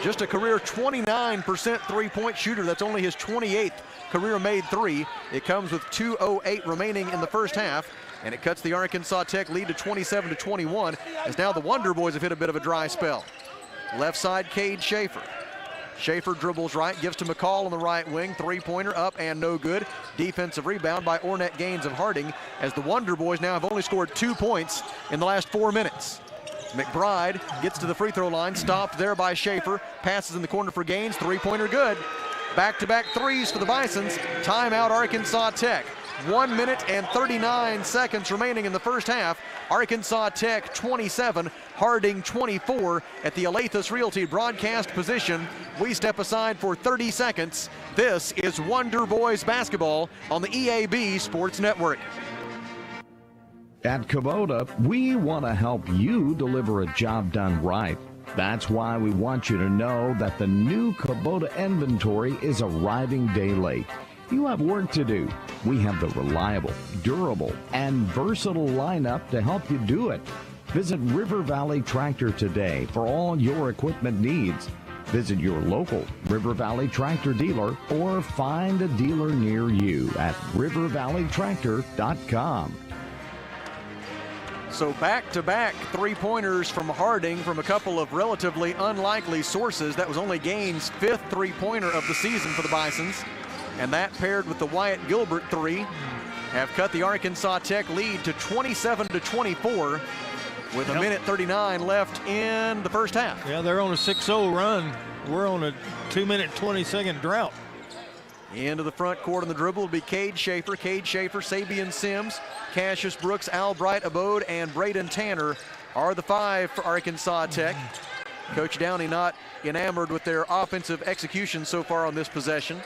just a career 29% three-point shooter. That's only his 28th career-made 3. It comes with 2:08 remaining in the first half, and it cuts the Arkansas Tech lead to 27-21, as now the Wonder Boys have hit a bit of a dry spell. Left side, Cade Schaefer. Schaefer dribbles right, gives to McCall on the right wing. Three-pointer up and no good. Defensive rebound by Ornette Gaines of Harding, as the Wonder Boys now have only scored 2 points in the last 4 minutes. McBride gets to the free throw line, stopped there by Schaefer. Passes in the corner for Gaines, three-pointer good. Back-to-back threes for the Bisons. Timeout Arkansas Tech. 1 minute and 39 seconds remaining in the first half. Arkansas Tech 27, Harding 24 at the Alathus Realty broadcast position. We step aside for 30 seconds. This is Wonder Boys basketball on the EAB Sports Network. At Kubota, we want to help you deliver a job done right. That's why we want you to know that the new Kubota inventory is arriving daily. You have work to do. We have the reliable, durable, and versatile lineup to help you do it. Visit River Valley Tractor today for all your equipment needs. Visit your local River Valley Tractor dealer or find a dealer near you at rivervalleytractor.com. So back-to-back three-pointers from Harding from a couple of relatively unlikely sources. That was only Gaines' 5th three-pointer of the season for the Bisons. And that paired with the Wyatt Gilbert 3 have cut the Arkansas Tech lead to 27-24 with a minute 39 left in the first half. Yeah, they're on a 6-0 run. We're on a 2-minute 20-second drought. Into the front court on the dribble will be Cade Schaefer, Sabian Sims, Cassius Brooks, Albright Abode, and Braden Tanner are the 5 for Arkansas Tech. Coach Downey not enamored with their offensive execution so far on this possession.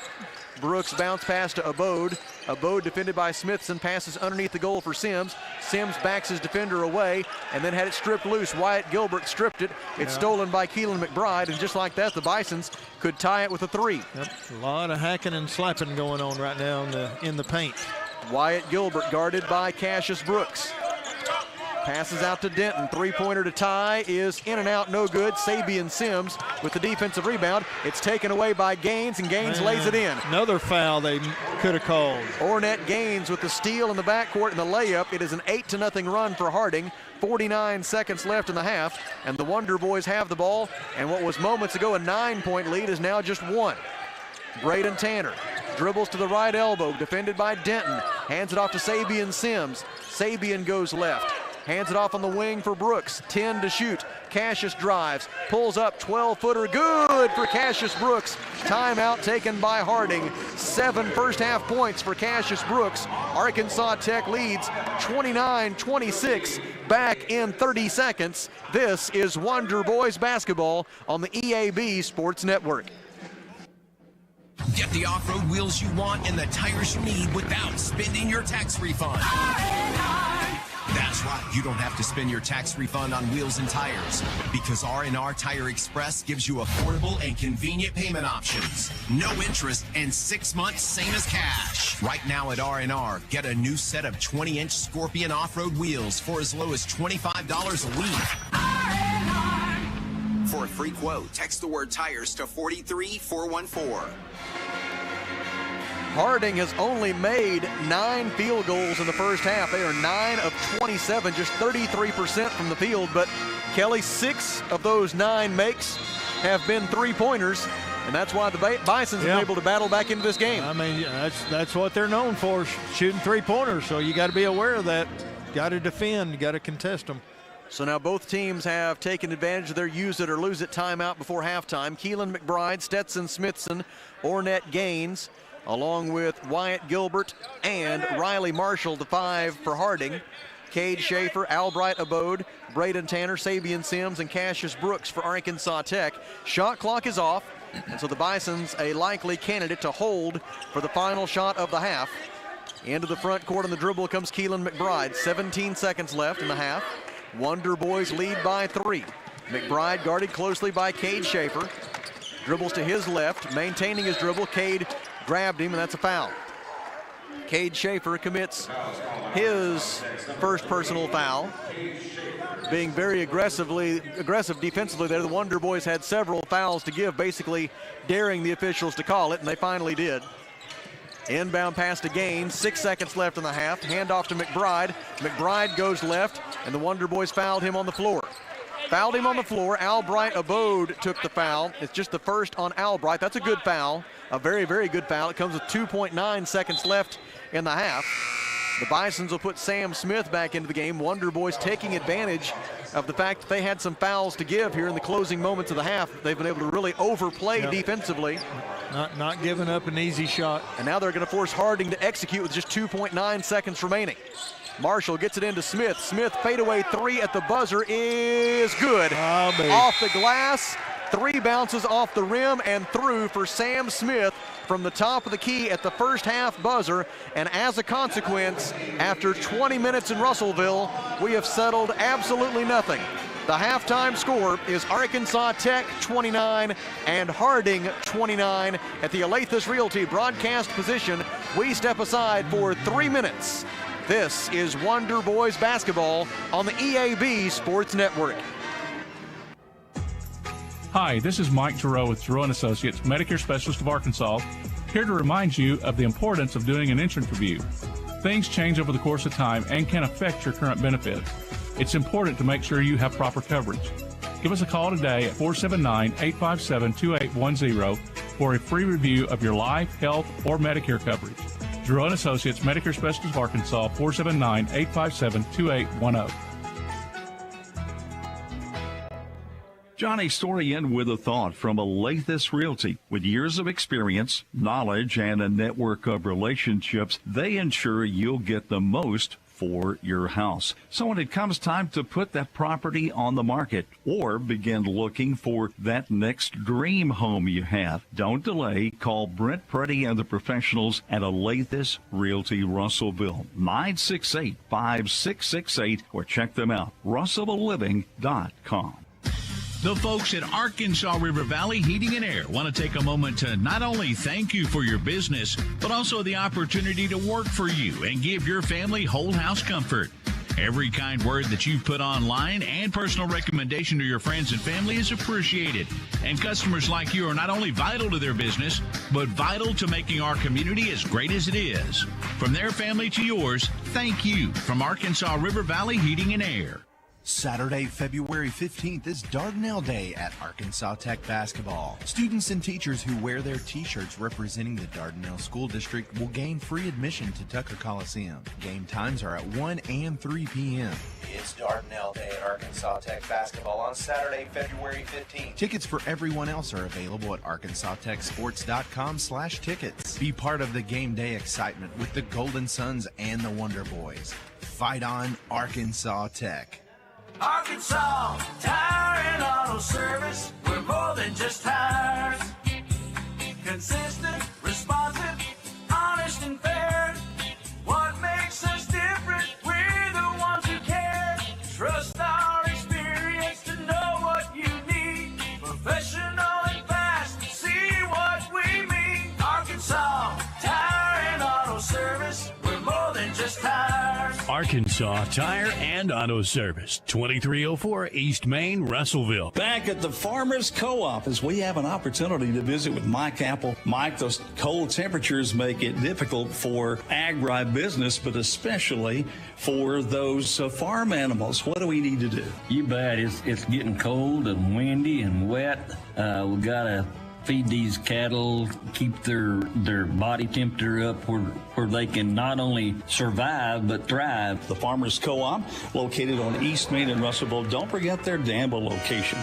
Brooks bounce pass to Abode. Abode defended by Smithson, passes underneath the goal for Sims. Sims backs his defender away and then had it stripped loose. Wyatt Gilbert stripped it. It's stolen by Keelan McBride, and just like that, the Bisons could tie it with a 3. Yep. A lot of hacking and slapping going on right now in the paint. Wyatt Gilbert guarded by Cassius Brooks. Passes out to Denton. 3-pointer to tie is in and out, no good. Sabian Sims with the defensive rebound. It's taken away by Gaines, and Gaines lays it in. Another foul they could have called. Ornette Gaines with the steal in the backcourt and the layup. It is an 8-0 run for Harding. 49 seconds left in the half, and the Wonder Boys have the ball. And what was moments ago a 9-point lead is now just 1. Braden Tanner dribbles to the right elbow, defended by Denton. Hands it off to Sabian Sims. Sabian goes left. Hands it off on the wing for Brooks. 10 to shoot. Cassius drives, pulls up, 12-footer, good for Cassius Brooks. Timeout taken by Harding. 7 first-half points for Cassius Brooks. Arkansas Tech leads 29-26. Back in 30 seconds. This is Wonder Boys basketball on the EAB Sports Network. Get the off-road wheels you want and the tires you need without spending your tax refund. That's right, you don't have to spend your tax refund on wheels and tires because R&R Tire Express gives you affordable and convenient payment options. No interest and 6 months same as cash. Right now at R&R, get a new set of 20-inch Scorpion off-road wheels for as low as $25 a week. For a free quote, text the word tires to 43414. Harding has only made 9 field goals in the first half. They are 9 of 27, just 33% from the field. But Kelly, 6 of those 9 makes have been 3-pointers, and that's why the Bisons have been able to battle back into this game. I mean, that's what they're known for, shooting 3-pointers. So you got to be aware of that. Got to defend. You got to contest them. So now both teams have taken advantage of their use it or lose it timeout before halftime. Keelan McBride, Stetson Smithson, Ornette Gaines, along with Wyatt Gilbert and Riley Marshall, the 5 for Harding. Cade Schaefer, Albright Abode, Braden Tanner, Sabian Sims, and Cassius Brooks for Arkansas Tech. Shot clock is off, and so the Bisons a likely candidate to hold for the final shot of the half. Into the front court on the dribble comes Keelan McBride. 17 seconds left in the half. Wonder Boys lead by 3. McBride guarded closely by Cade Schaefer. Dribbles to his left, maintaining his dribble. Cade grabbed him, and that's a foul. Cade Schaefer commits his first personal foul. Being very aggressive defensively there. The Wonder Boys had several fouls to give, basically daring the officials to call it, and they finally did. Inbound pass to Gaines, 6 seconds left in the half. Handoff to McBride. McBride goes left, and the Wonder Boys fouled him on the floor. Fouled him on the floor. Albright Abode took the foul. It's just the first on Albright. That's a good foul, a very, very good foul. It comes with 2.9 seconds left in the half. The Bisons will put Sam Smith back into the game. Wonder Boys taking advantage of the fact that they had some fouls to give here in the closing moments of the half. They've been able to really overplay defensively. Not giving up an easy shot. And now they're going to force Harding to execute with just 2.9 seconds remaining. Marshall gets it into Smith. Smith fadeaway 3 at the buzzer is good. Off the glass, 3 bounces off the rim and through for Sam Smith from the top of the key at the first half buzzer. And as a consequence, after 20 minutes in Russellville, we have settled absolutely nothing. The halftime score is Arkansas Tech 29 and Harding 29. At the Alathus Realty broadcast position, we step aside for 3 minutes. This is Wonder Boys basketball on the EAB Sports Network. Hi, this is Mike Giroux with Giroux & Associates, Medicare Specialist of Arkansas, here to remind you of the importance of doing an insurance review. Things change over the course of time and can affect your current benefits. It's important to make sure you have proper coverage. Give us a call today at 479-857-2810 for a free review of your life, health, or Medicare coverage. Giroux & Associates, Medicare Specialist of Arkansas, 479-857-2810. Johnny Story in with a thought from Alathus Realty. With years of experience, knowledge, and a network of relationships, they ensure you'll get the most for your house. So when it comes time to put that property on the market or begin looking for that next dream home you have, don't delay. Call Brent Preddy and the professionals at Alathus Realty Russellville, 968-5668, or check them out, russellvilleliving.com. The folks at Arkansas River Valley Heating and Air want to take a moment to not only thank you for your business, but also the opportunity to work for you and give your family whole house comfort. Every kind word that you've put online and personal recommendation to your friends and family is appreciated. And customers like you are not only vital to their business, but vital to making our community as great as it is. From their family to yours, thank you from Arkansas River Valley Heating and Air. Saturday, February 15th is Dardanelle Day at Arkansas Tech basketball. Students and teachers who wear their t-shirts representing the Dardanelle School District will gain free admission to Tucker Coliseum. Game times are at 1 and 3 p.m. It's Dardanelle Day at Arkansas Tech basketball on Saturday, February 15th. Tickets for everyone else are available at arkansastechsports.com/tickets. Be part of the game day excitement with the Golden Suns and the Wonder Boys. Fight on, Arkansas Tech. Arkansas Tire and Auto Service, we're more than just tires. Consistent, responsive, honest and fair. What makes us different? We're the ones who care. Trust our experience to know what you need. Professional and fast, see what we mean. Arkansas Tire and Auto Service, we're more than just tires. Arkansas Tire and Auto Service, 2304 East Main, Russellville. Back at the Farmers Co-op, as we have an opportunity to visit with Mike Apple. Mike, those cold temperatures make it difficult for agribusiness, but especially for those farm animals. What do we need to do? You bet. It's getting cold and windy and wet. We got to feed these cattle, keep their body temperature up where they can not only survive but thrive. The Farmers Co-op, located on East Main in Russellville. Don't forget their Danville location.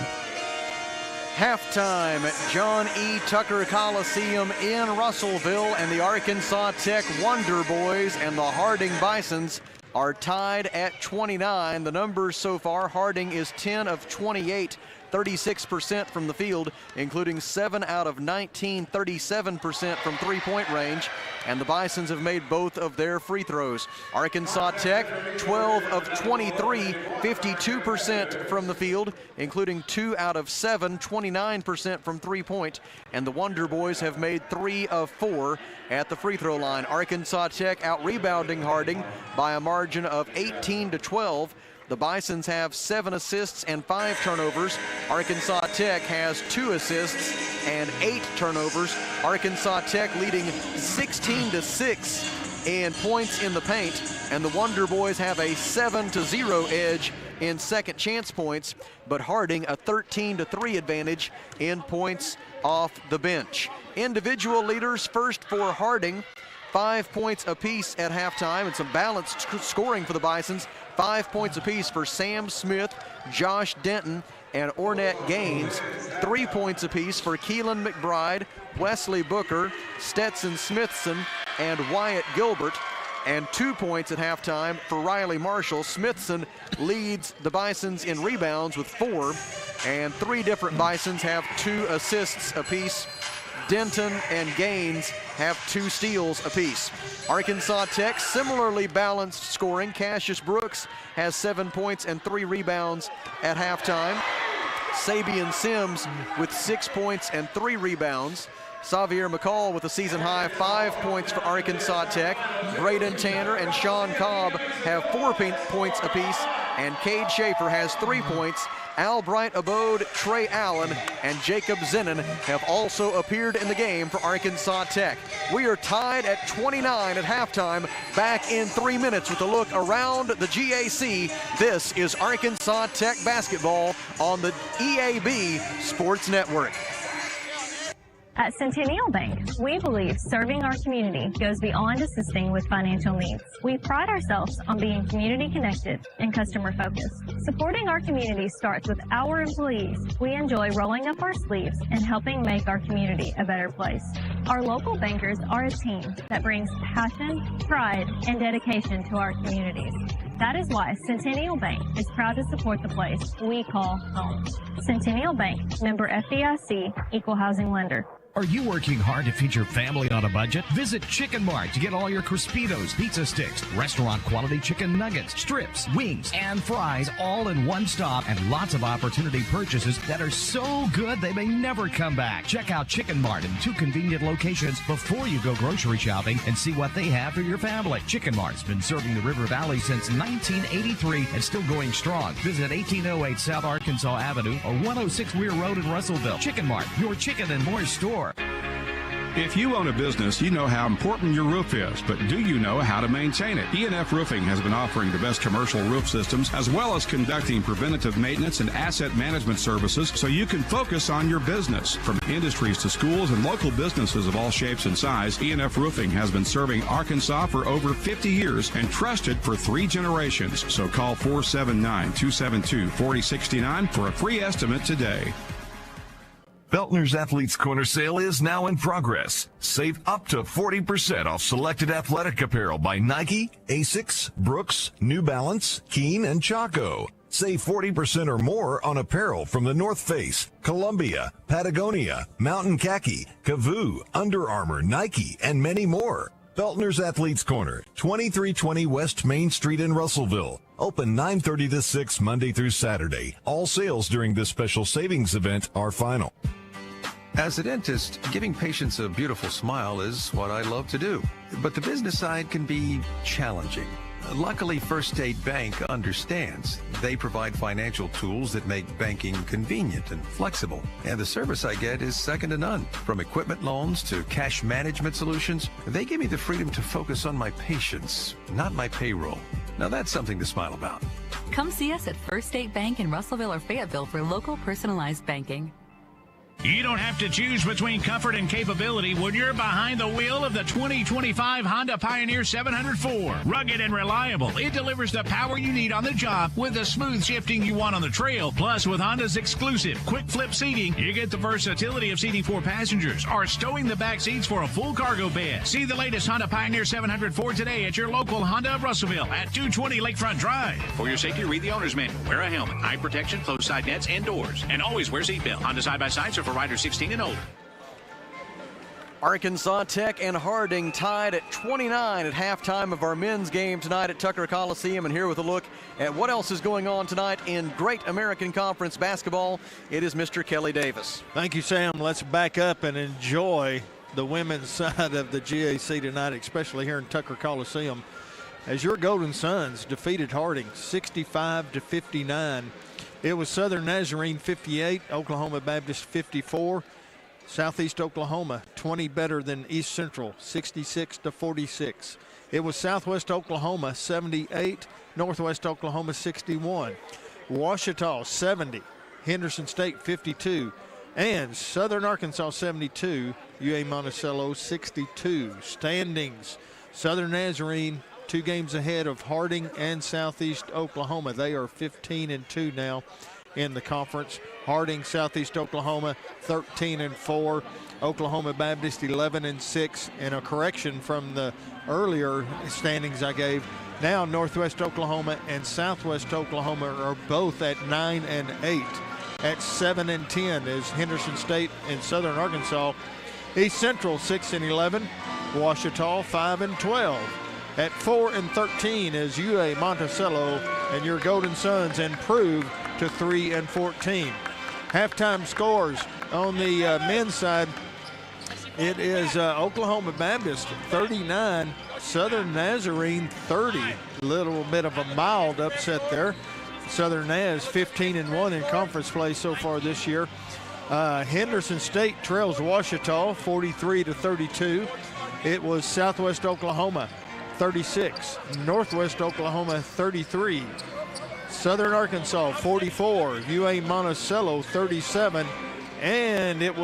Halftime at John E. Tucker Coliseum in Russellville, and the Arkansas Tech Wonder Boys and the Harding Bisons are tied at 29. The numbers so far: Harding is 10 of 28, 36% from the field, including 7 out of 19, 37% from three-point range, and the Bisons have made both of their free throws. Arkansas Tech, 12 of 23, 52% from the field, including 2 out of 7, 29% from three-point, and the Wonder Boys have made 3 of 4 at the free throw line. Arkansas Tech out-rebounding Harding by a margin of 18-12. The Bisons have 7 assists and 5 turnovers. Arkansas Tech has 2 assists and 8 turnovers. Arkansas Tech leading 16-6 in points in the paint, and the Wonder Boys have a 7-0 edge in second chance points, but Harding a 13-3 advantage in points off the bench. Individual leaders: first for Harding, 5 points apiece at halftime, and some balanced scoring for the Bisons. 5 points apiece for Sam Smith, Josh Denton, and Ornette Gaines. 3 points apiece for Keelan McBride, Wesley Booker, Stetson Smithson, and Wyatt Gilbert. And 2 points at halftime for Riley Marshall. Smithson leads the Bisons in rebounds with 4, and 3 different Bisons have 2 assists apiece. Denton and Gaines have 2 steals apiece. Arkansas Tech similarly balanced scoring. Cassius Brooks has 7 points and 3 rebounds at halftime. Sabian Sims with 6 points and 3 rebounds. Xavier McCall with a season high 5 points for Arkansas Tech. Braden Tanner and Sean Cobb have 4 points apiece, and Cade Schaefer has 3 points. Albright Abode, Trey Allen, and Jacob Zenon have also appeared in the game for Arkansas Tech. We are tied at 29 at halftime. Back in 3 minutes with a look around the GAC. This is Arkansas Tech basketball on the EAB Sports Network. At Centennial Bank, we believe serving our community goes beyond assisting with financial needs. We pride ourselves on being community connected and customer focused. Supporting our community starts with our employees. We enjoy rolling up our sleeves and helping make our community a better place. Our local bankers are a team that brings passion, pride, and dedication to our communities. That is why Centennial Bank is proud to support the place we call home. Centennial Bank, member FDIC, equal housing lender. Are you working hard to feed your family on a budget? Visit Chicken Mart to get all your Crispitos, pizza sticks, restaurant quality chicken nuggets, strips, wings, and fries all in one stop, and lots of opportunity purchases that are so good they may never come back. Check out Chicken Mart in 2 convenient locations before you go grocery shopping and see what they have for your family. Chicken Mart's been serving the River Valley since 1983 and still going strong. Visit 1808 South Arkansas Avenue or 106 Weir Road in Russellville. Chicken Mart, your chicken and more store. If you own a business, you know how important your roof is, but do you know how to maintain it? E&F Roofing has been offering the best commercial roof systems as well as conducting preventative maintenance and asset management services so you can focus on your business. From industries to schools and local businesses of all shapes and size, E&F Roofing has been serving Arkansas for over 50 years and trusted for 3 generations. So call 479-272-4069 for a free estimate today. Beltner's Athletes Corner sale is now in progress. Save up to 40% off selected athletic apparel by Nike, Asics, Brooks, New Balance, Keen, and Chaco. Save 40% or more on apparel from the North Face, Columbia, Patagonia, Mountain Khaki, Kavoo, Under Armour, Nike, and many more. Beltner's Athletes Corner, 2320 West Main Street in Russellville. Open 9:30 to 6 Monday through Saturday. All sales during this special savings event are final. As a dentist, giving patients a beautiful smile is what I love to do. But the business side can be challenging. Luckily, First State Bank understands. They provide financial tools that make banking convenient and flexible. And the service I get is second to none. From equipment loans to cash management solutions, they give me the freedom to focus on my patients, not my payroll. Now that's something to smile about. Come see us at First State Bank in Russellville or Fayetteville for local personalized banking. You don't have to choose between comfort and capability when you're behind the wheel of the 2025 Honda Pioneer 704. Rugged and reliable, it delivers the power you need on the job with the smooth shifting you want on the trail. Plus, with Honda's exclusive quick flip seating, you get the versatility of seating 4 passengers or stowing the back seats for a full cargo bed. See the latest Honda Pioneer 704 today at your local Honda of Russellville at 220 Lakefront Drive. For your safety, read the owner's manual. Wear a helmet, eye protection, closed side nets, and doors. And always wear seatbelt. Honda side-by-sides are for riders 16 and older. Arkansas Tech and Harding tied at 29 at halftime of our men's game tonight at Tucker Coliseum. And here with a look at what else is going on tonight in Great American Conference basketball, it is Mr. Kelly Davis. Thank you, Sam. Let's back up and enjoy the women's side of the GAC tonight, especially here in Tucker Coliseum, as your Golden Suns defeated Harding 65-59. It was Southern Nazarene 58, Oklahoma Baptist 54. Southeast Oklahoma 20 better than East Central 66-46. It was Southwest Oklahoma 78, Northwest Oklahoma 61. Ouachita 70, Henderson State 52, and Southern Arkansas 72, UA Monticello 62. Standings, Southern Nazarene 2 games ahead of Harding and Southeast Oklahoma. They are 15-2 now in the conference. Harding, Southeast Oklahoma 13-4. Oklahoma Baptist 11-6. And a correction from the earlier standings I gave. Now Northwest Oklahoma and Southwest Oklahoma are both at 9-8. At 7-10 is Henderson State and Southern Arkansas. East Central 6-11. Ouachita 5-12. At 4-13 is UA Monticello, and your Golden Suns improve to 3-14. Halftime scores on the men's side. It is Oklahoma Baptist 39, Southern Nazarene 30. A little bit of a mild upset there. Southern Naz 15-1 in conference play so far this year. Henderson State trails Ouachita 43-32. It was Southwest Oklahoma 36, Northwest Oklahoma 33, Southern Arkansas 44, UA Monticello 37, And it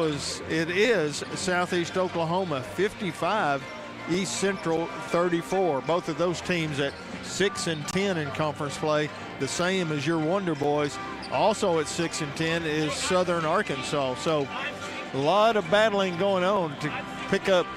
is Southeast Oklahoma 55, East Central 34. Both of those teams at 6-10 in conference play, the same as your Wonder Boys. Also at 6-10 is Southern Arkansas. So a lot of battling going on to pick up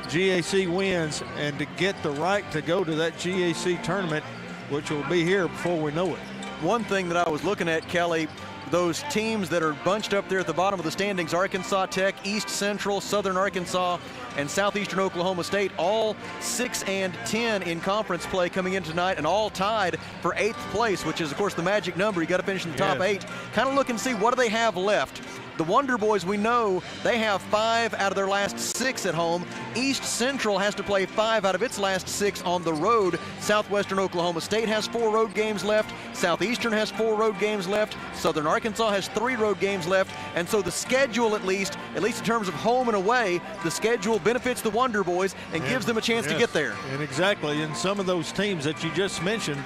GAC wins and to get the right to go to that GAC tournament, which will be here before we know it. One thing that I was looking at, Kelly, those teams that are bunched up there at the bottom of the standings, Arkansas Tech, East Central, Southern Arkansas, and Southeastern Oklahoma State, all 6-10 in conference play coming in tonight, and all tied for 8th place, which is, of course, the magic number. You got to finish in the top 8. Kind of look and see what do they have left. The Wonder Boys, we know they have 5 out of their last 6 at home. East Central has to play 5 out of its last 6 on the road. Southwestern Oklahoma State has 4 road games left. Southeastern has 4 road games left. Southern Arkansas has 3 road games left. And so the schedule, at least in terms of home and away, the schedule benefits the Wonder Boys and gives them a chance to get there. And exactly, and some of those teams that you just mentioned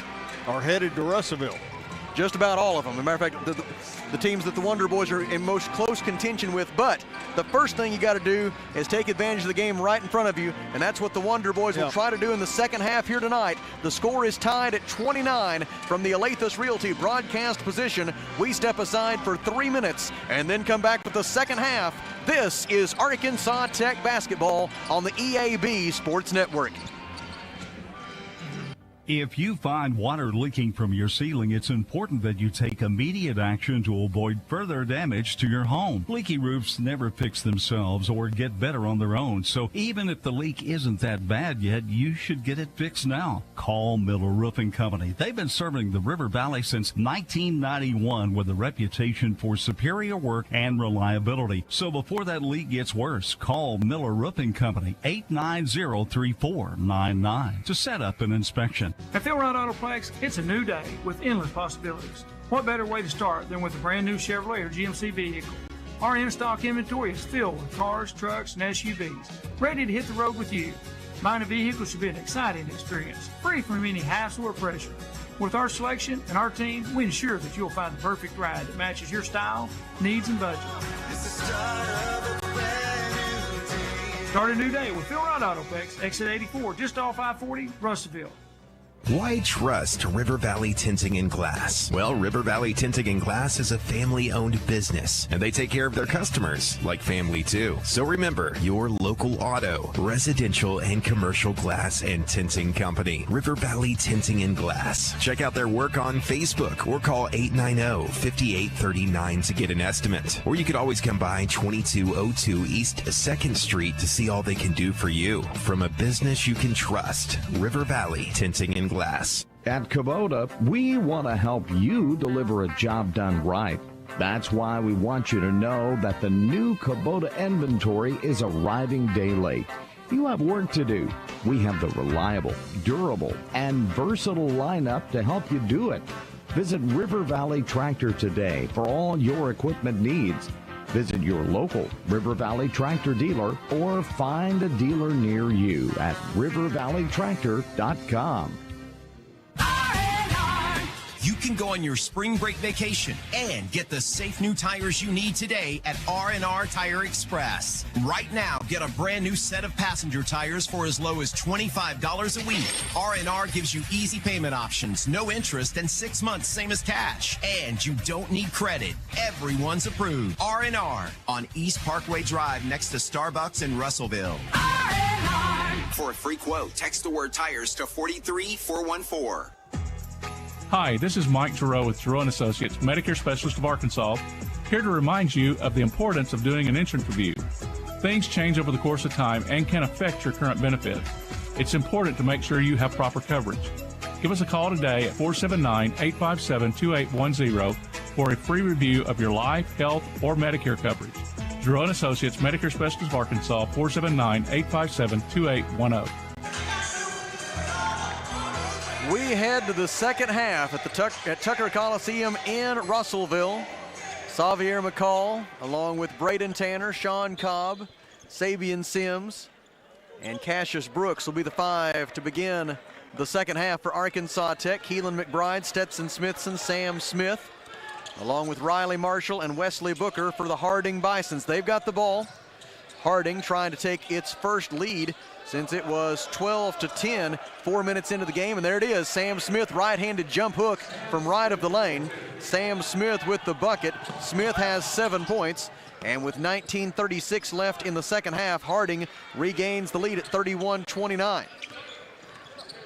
are headed to Russellville. Just about all of them. As a matter of fact, the teams that the Wonder Boys are in most close contention with. But the first thing you got to do is take advantage of the game right in front of you, and that's what the Wonder Boys will try to do in the second half here tonight. The score is tied at 29 from the Alathus Realty broadcast position. We step aside for 3 minutes and then come back with the second half. This is Arkansas Tech basketball on the EAB Sports Network. If you find water leaking from your ceiling, it's important that you take immediate action to avoid further damage to your home. Leaky roofs never fix themselves or get better on their own, so even if the leak isn't that bad yet, you should get it fixed now. Call Miller Roofing Company. They've been serving the River Valley since 1991 with a reputation for superior work and reliability. So before that leak gets worse, call Miller Roofing Company, 890-3499 to set up an inspection. At Philrod Autoplex, it's a new day with endless possibilities. What better way to start than with a brand new Chevrolet or GMC vehicle? Our in-stock inventory is filled with cars, trucks, and SUVs, ready to hit the road with you. Buying a vehicle should be an exciting experience, free from any hassle or pressure. With our selection and our team, we ensure that you'll find the perfect ride that matches your style, needs, and budget. It's the start of a brand new day. Start a new day with Philrod Autoplex, exit 84, just off I-40, Russellville. Why trust River Valley Tinting and Glass? Well, River Valley Tinting and Glass is a family-owned business, and they take care of their customers like family too. So remember, your local auto, residential, and commercial glass and tinting company, River Valley Tinting and Glass. Check out their work on Facebook or call 890-5839 to get an estimate. Or you could always come by 2202 East 2nd Street to see all they can do for you. From a business you can trust, River Valley Tinting and Glass. At Kubota, we want to help you deliver a job done right. That's why we want you to know that the new Kubota inventory is arriving day late. You have work to do. We have the reliable, durable, and versatile lineup to help you do it. Visit River Valley Tractor today for all your equipment needs. Visit your local River Valley Tractor dealer or find a dealer near you at rivervalleytractor.com. You can go on your spring break vacation and get the safe new tires you need today at R&R Tire Express. Right now, get a brand new set of passenger tires for as low as $25 a week. R&R gives you easy payment options, no interest, and 6 months, same as cash. And you don't need credit. Everyone's approved. R&R on East Parkway Drive next to Starbucks in Russellville. R&R. For a free quote, text the word tires to 43414. Hi, this is Mike Giroux with Giroux & Associates, Medicare Specialist of Arkansas, here to remind you of the importance of doing an insurance review. Things change over the course of time and can affect your current benefits. It's important to make sure you have proper coverage. Give us a call today at 479-857-2810 for a free review of your life, health, or Medicare coverage. Giroux & Associates, Medicare Specialist of Arkansas, 479-857-2810. We head to the second half at Tucker Coliseum in Russellville. Xavier McCall, along with Braden Tanner, Sean Cobb, Sabian Sims, and Cassius Brooks will be the 5 to begin the second half for Arkansas Tech. Keelan McBride, Stetson Smithson, Sam Smith, along with Riley Marshall and Wesley Booker for the Harding Bisons. They've got the ball. Harding trying to take its first lead since it was 12-10, 4 minutes into the game, and there it is. Sam Smith, right-handed jump hook from right of the lane. Sam Smith with the bucket. Smith has 7 points, and with 19:36 left in the second half, Harding regains the lead at 31-29.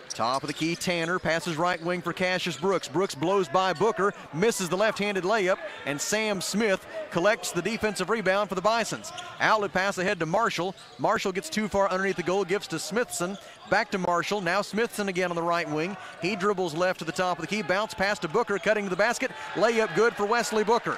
Top of the key, Tanner passes right wing for Cassius Brooks. Brooks blows by Booker, misses the left-handed layup, and Sam Smith collects the defensive rebound for the Bisons. Outlet pass ahead to Marshall. Marshall gets too far underneath the goal, gives to Smithson. Back to Marshall, now Smithson again on the right wing. He dribbles left to the top of the key, bounce pass to Booker, cutting to the basket. Layup good for Wesley Booker.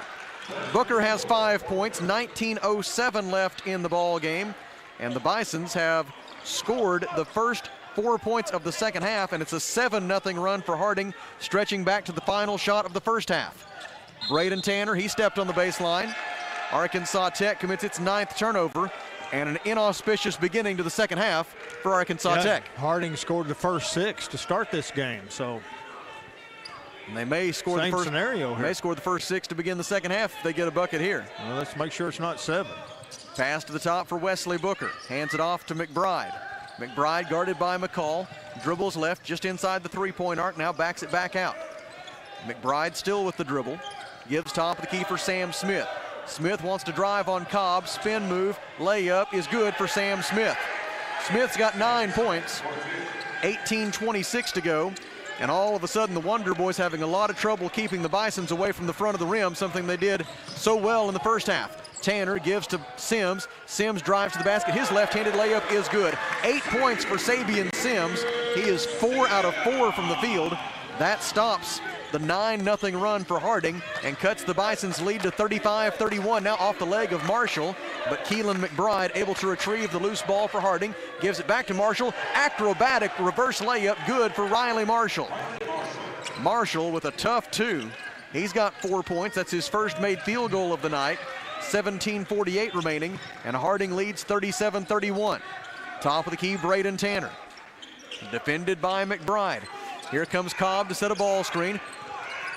Booker has 5 points, 19:07 left in the ball game, and the Bisons have scored the first 4 points of the second half, and it's a 7-0 run for Harding, stretching back to the final shot of the first half. Braden Tanner, he stepped on the baseline. Arkansas Tech commits its 9th turnover, and an inauspicious beginning to the second half for Arkansas Tech. Harding scored the first 6 to start this game, so and they may score same the first scenario here. May score the first 6 to begin the second half if they get a bucket here. Well, let's make sure it's not 7. Pass to the top for Wesley Booker. Hands it off to McBride. McBride guarded by McCall. Dribbles left just inside the three-point arc. Now backs it back out. McBride still with the dribble. Gives top of the key for Sam Smith. Smith wants to drive on Cobb. Spin move. Layup is good for Sam Smith. Smith's got 9 points. 18:26 to go. And all of a sudden, the Wonder Boys having a lot of trouble keeping the Bisons away from the front of the rim, something they did so well in the first half. Tanner gives to Sims. Sims drives to the basket. His left-handed layup is good. 8 points for Sabian Sims. He is 4 out of 4 from the field. That stops the 9-0 run for Harding and cuts the Bison's lead to 35-31. Now off the leg of Marshall, but Keelan McBride able to retrieve the loose ball for Harding. Gives it back to Marshall. Acrobatic reverse layup, good for Riley Marshall. Marshall with a tough 2. He's got 4 points. That's his first made field goal of the night. 17:48 remaining, and Harding leads 37-31. Top of the key, Braden Tanner. Defended by McBride. Here comes Cobb to set a ball screen.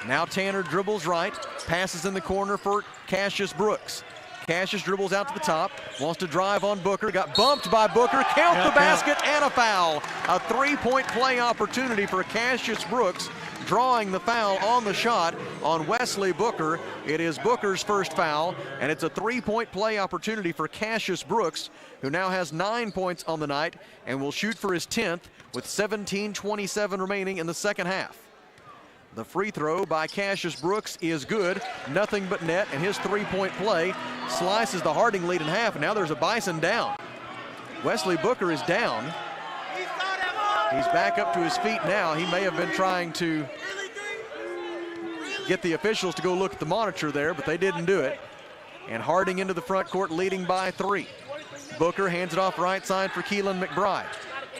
Now Tanner dribbles right, passes in the corner for Cassius Brooks. Cassius dribbles out to the top, wants to drive on Booker, got bumped by Booker, count the basket, and a foul. A 3-point play opportunity for Cassius Brooks, drawing the foul on the shot on Wesley Booker. It is Booker's first foul, and it's a 3-point play opportunity for Cassius Brooks, who now has 9 points on the night and will shoot for his 10th with 17:27 remaining in the second half. The free throw by Cassius Brooks is good, nothing but net, and his 3-point play slices the Harding lead in half, and now there's a Bison down. Wesley Booker is down. He's back up to his feet now. He may have been trying to get the officials to go look at the monitor there, but they didn't do it. And Harding into the front court, leading by 3. Booker hands it off right side for Keelan McBride.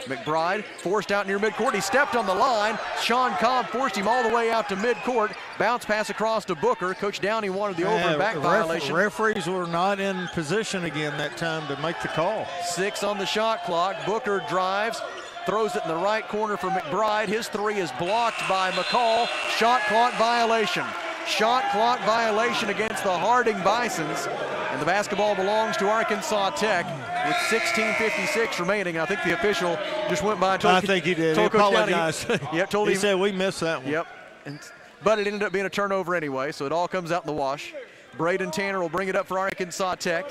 McBride forced out near midcourt. He stepped on the line. Sean Cobb forced him all the way out to midcourt. Bounce pass across to Booker. Coach Downey wanted the over and back violation. Referees were not in position again that time to make the call. 6 on the shot clock. Booker drives, throws it in the right corner for McBride. His 3 is blocked by McCall. Shot clock violation. Shot clock violation against the Harding Bisons. And the basketball belongs to Arkansas Tech with 16:56 remaining. I think the official just went by and told I think he did. He apologized. He said we missed that one. Yep. But it ended up being a turnover anyway, so it all comes out in the wash. Braden Tanner will bring it up for Arkansas Tech.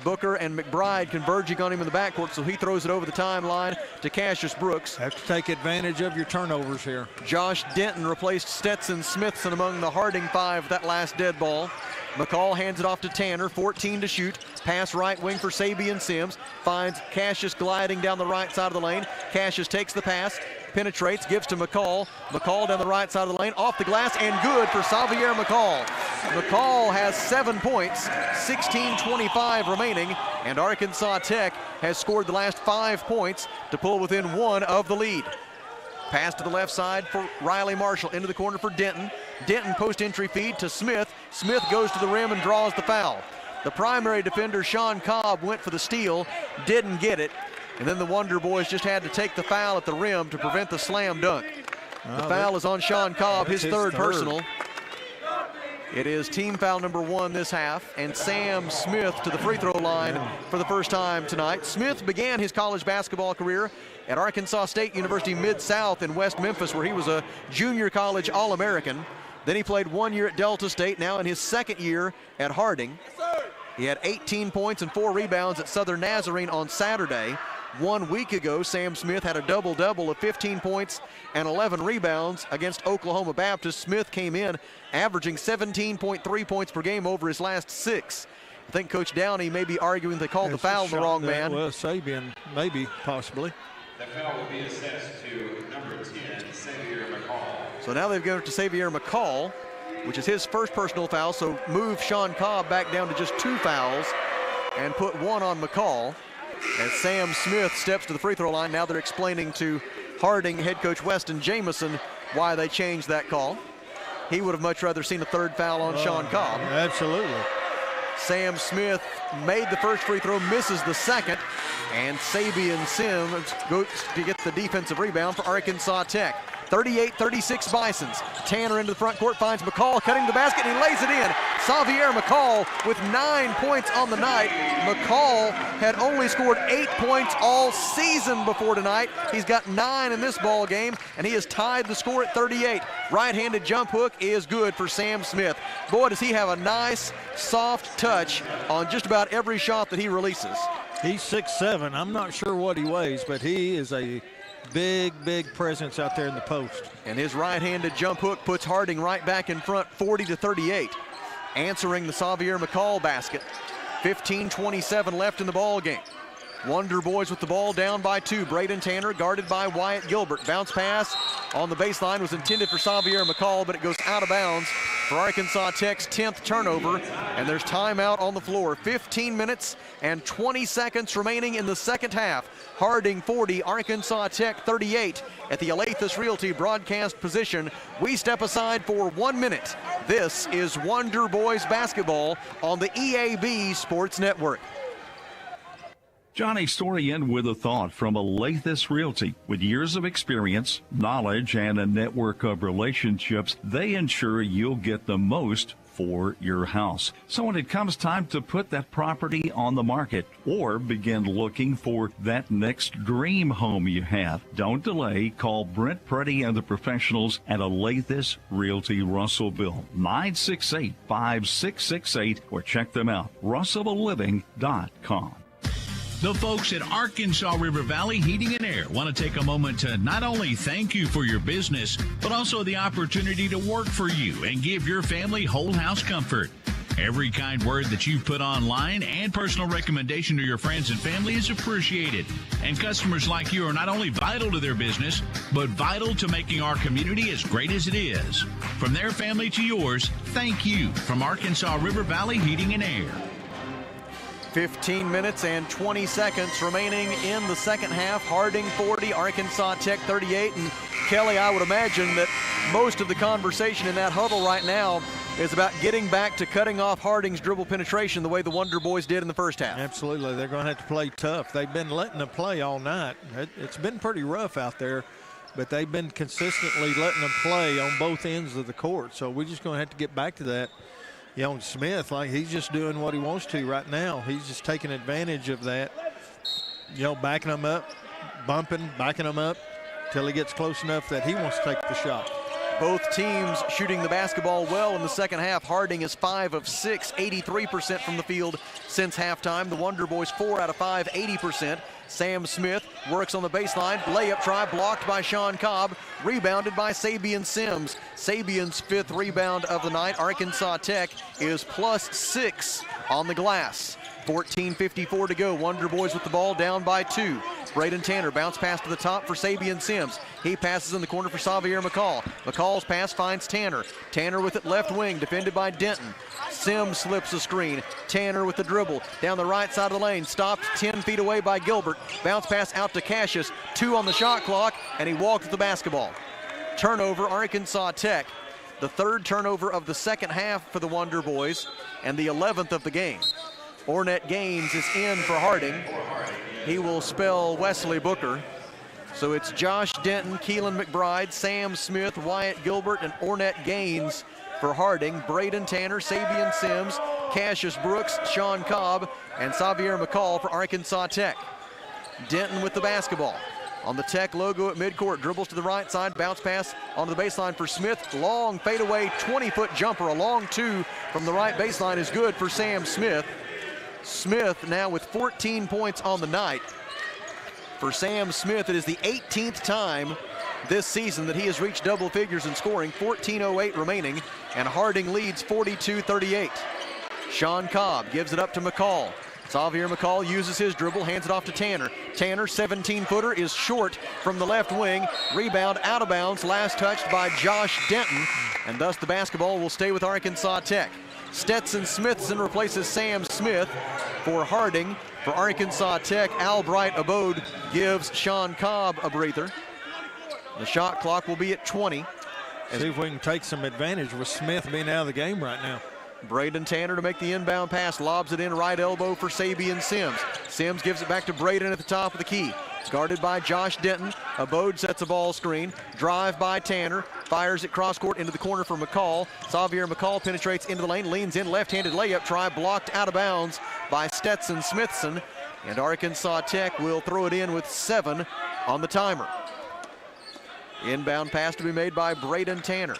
Booker and McBride converging on him in the backcourt, so he throws it over the timeline to Cassius Brooks. Have to take advantage of your turnovers here. Josh Denton replaced Stetson Smithson among the Harding 5 that last dead ball. McCall hands it off to Tanner, 14 to shoot. Pass right wing for Sabian Sims. Finds Cassius gliding down the right side of the lane. Cassius takes the pass, penetrates, gives to McCall. McCall down the right side of the lane, off the glass, and good for Xavier McCall. McCall has 7 points, 16:25 remaining, and Arkansas Tech has scored the last 5 points to pull within 1 of the lead. Pass to the left side for Riley Marshall, into the corner for Denton. Denton post-entry feed to Smith. Smith goes to the rim and draws the foul. The primary defender, Sean Cobb, went for the steal, didn't get it, and then the Wonder Boys just had to take the foul at the rim to prevent the slam dunk. The foul is on Sean Cobb, his third personal. It is team foul number 1 this half, and Sam Smith to the free throw line for the first time tonight. Smith began his college basketball career at Arkansas State University Mid-South in West Memphis, where he was a junior college All-American. Then he played 1 year at Delta State, now in his second year at Harding. He had 18 points and 4 rebounds at Southern Nazarene on Saturday. 1 week ago, Sam Smith had a double-double of 15 points and 11 rebounds against Oklahoma Baptist. Smith came in averaging 17.3 points per game over his last 6. I think Coach Downey may be arguing they called the foul on the wrong man. Well, Sabian, maybe, possibly. The foul will be assessed to number 10, Xavier McCall. So now they've given it to Xavier McCall, which is his first personal foul, so move Sean Cobb back down to just 2 fouls and put 1 on McCall. As Sam Smith steps to the free throw line, now they're explaining to Harding head coach Weston Jamison why they changed that call. He would have much rather seen a 3rd foul on Sean Cobb. Absolutely. Sam Smith made the first free throw, misses the second, and Sabian Sims goes to get the defensive rebound for Arkansas Tech. 38-36 Bisons. Tanner into the front court, finds McCall cutting the basket, and he lays it in. Xavier McCall with 9 points on the night. McCall had only scored 8 points all season before tonight. He's got 9 in this ball game, and he has tied the score at 38. Right-handed jump hook is good for Sam Smith. Boy, does he have a nice, soft touch on just about every shot that he releases. He's 6'7". I'm not sure what he weighs, but he is a big presence out there in the post. And his right-handed jump hook puts Harding right back in front, 40-38. Answering the Xavier McCall basket. 15:27 left in the ball game. Wonder Boys with the ball down by 2. Braden Tanner guarded by Wyatt Gilbert. Bounce pass on the baseline was intended for Xavier McCall, but it goes out of bounds for Arkansas Tech's 10th turnover. And there's timeout on the floor. 15 minutes and 20 seconds remaining in the second half. Harding 40, Arkansas Tech 38 at the Alathus Realty broadcast position. We step aside for 1 minute. This is Wonder Boys basketball on the EAB Sports Network. Johnny Storian with a thought from Alathus Realty. With years of experience, knowledge, and a network of relationships, they ensure you'll get the most for your house. So when it comes time to put that property on the market or begin looking for that next dream home you have, don't delay. Call Brent Preddy and the professionals at Alathus Realty Russellville, 968-5668, or check them out, russellvilleliving.com. The folks at Arkansas River Valley Heating and Air want to take a moment to not only thank you for your business, but also the opportunity to work for you and give your family whole house comfort. Every kind word that you've put online and personal recommendation to your friends and family is appreciated. And customers like you are not only vital to their business, but vital to making our community as great as it is. From their family to yours, thank you from Arkansas River Valley Heating and Air. 15 minutes and 20 seconds remaining in the second half. Harding 40, Arkansas Tech 38. And Kelly, I would imagine that most of the conversation in that huddle right now is about getting back to cutting off Harding's dribble penetration the way the Wonder Boys did in the first half. Absolutely. They're going to have to play tough. They've been letting them play all night. It's been pretty rough out there, but they've been consistently letting them play on both ends of the court. So we're just going to have to get back to that. You know, Smith, like, he's just doing what he wants to right now. He's just taking advantage of that, you know, backing them up, bumping, backing them up till he gets close enough that he wants to take the shot. Both teams shooting the basketball well in the second half. Harding is 5 of 6, 83% from the field since halftime. The Wonder Boys 4 out of 5, 80%. Sam Smith works on the baseline. Layup try blocked by Sean Cobb. Rebounded by Sabian Sims. Sabian's 5th rebound of the night. Arkansas Tech is +6 on the glass. 14:54 to go. Wonder Boys with the ball down by 2. Braden Tanner bounce pass to the top for Sabian Sims. He passes in the corner for Xavier McCall. McCall's pass finds Tanner. Tanner with it left wing, defended by Denton. Sims slips a screen. Tanner with the dribble down the right side of the lane. Stopped 10 feet away by Gilbert. Bounce pass out to Cassius. 2 on the shot clock, and he walked the basketball. Turnover, Arkansas Tech. The 3rd turnover of the second half for the Wonder Boys, and the 11th of the game. Ornette Gaines is in for Harding. He will spell Wesley Booker. So it's Josh Denton, Keelan McBride, Sam Smith, Wyatt Gilbert, and Ornette Gaines For Harding, Braden Tanner, Sabian Sims, Cassius Brooks, Sean Cobb, and Xavier McCall for Arkansas Tech. Denton with the basketball. On the Tech logo at midcourt, dribbles to the right side, bounce pass onto the baseline for Smith. Long fadeaway 20-foot jumper, a long two from the right baseline is good for Sam Smith. Smith now with 14 points on the night. For Sam Smith, it is the 18th time this season that he has reached double figures in scoring, 14:08 remaining, and Harding leads 42-38. Sean Cobb gives it up to McCall. Xavier McCall uses his dribble, hands it off to Tanner. Tanner, 17-footer, is short from the left wing. Rebound out of bounds, last touched by Josh Denton, and thus the basketball will stay with Arkansas Tech. Stetson Smithson replaces Sam Smith. For Harding. For Arkansas Tech, Albright Abode gives Sean Cobb a breather. The shot clock will be at 20. See if we can take some advantage with Smith being out of the game right now. Braden Tanner to make the inbound pass, lobs it in right elbow for Sabian Sims. Sims gives it back to Braden at the top of the key. Guarded by Josh Denton. Abode sets a ball screen. Drive by Tanner. Fires it cross court into the corner for McCall. Xavier McCall penetrates into the lane, leans in, left-handed layup try, blocked out of bounds by Stetson Smithson. And Arkansas Tech will throw it in with 7 on the timer. Inbound pass to be made by Braden Tanner.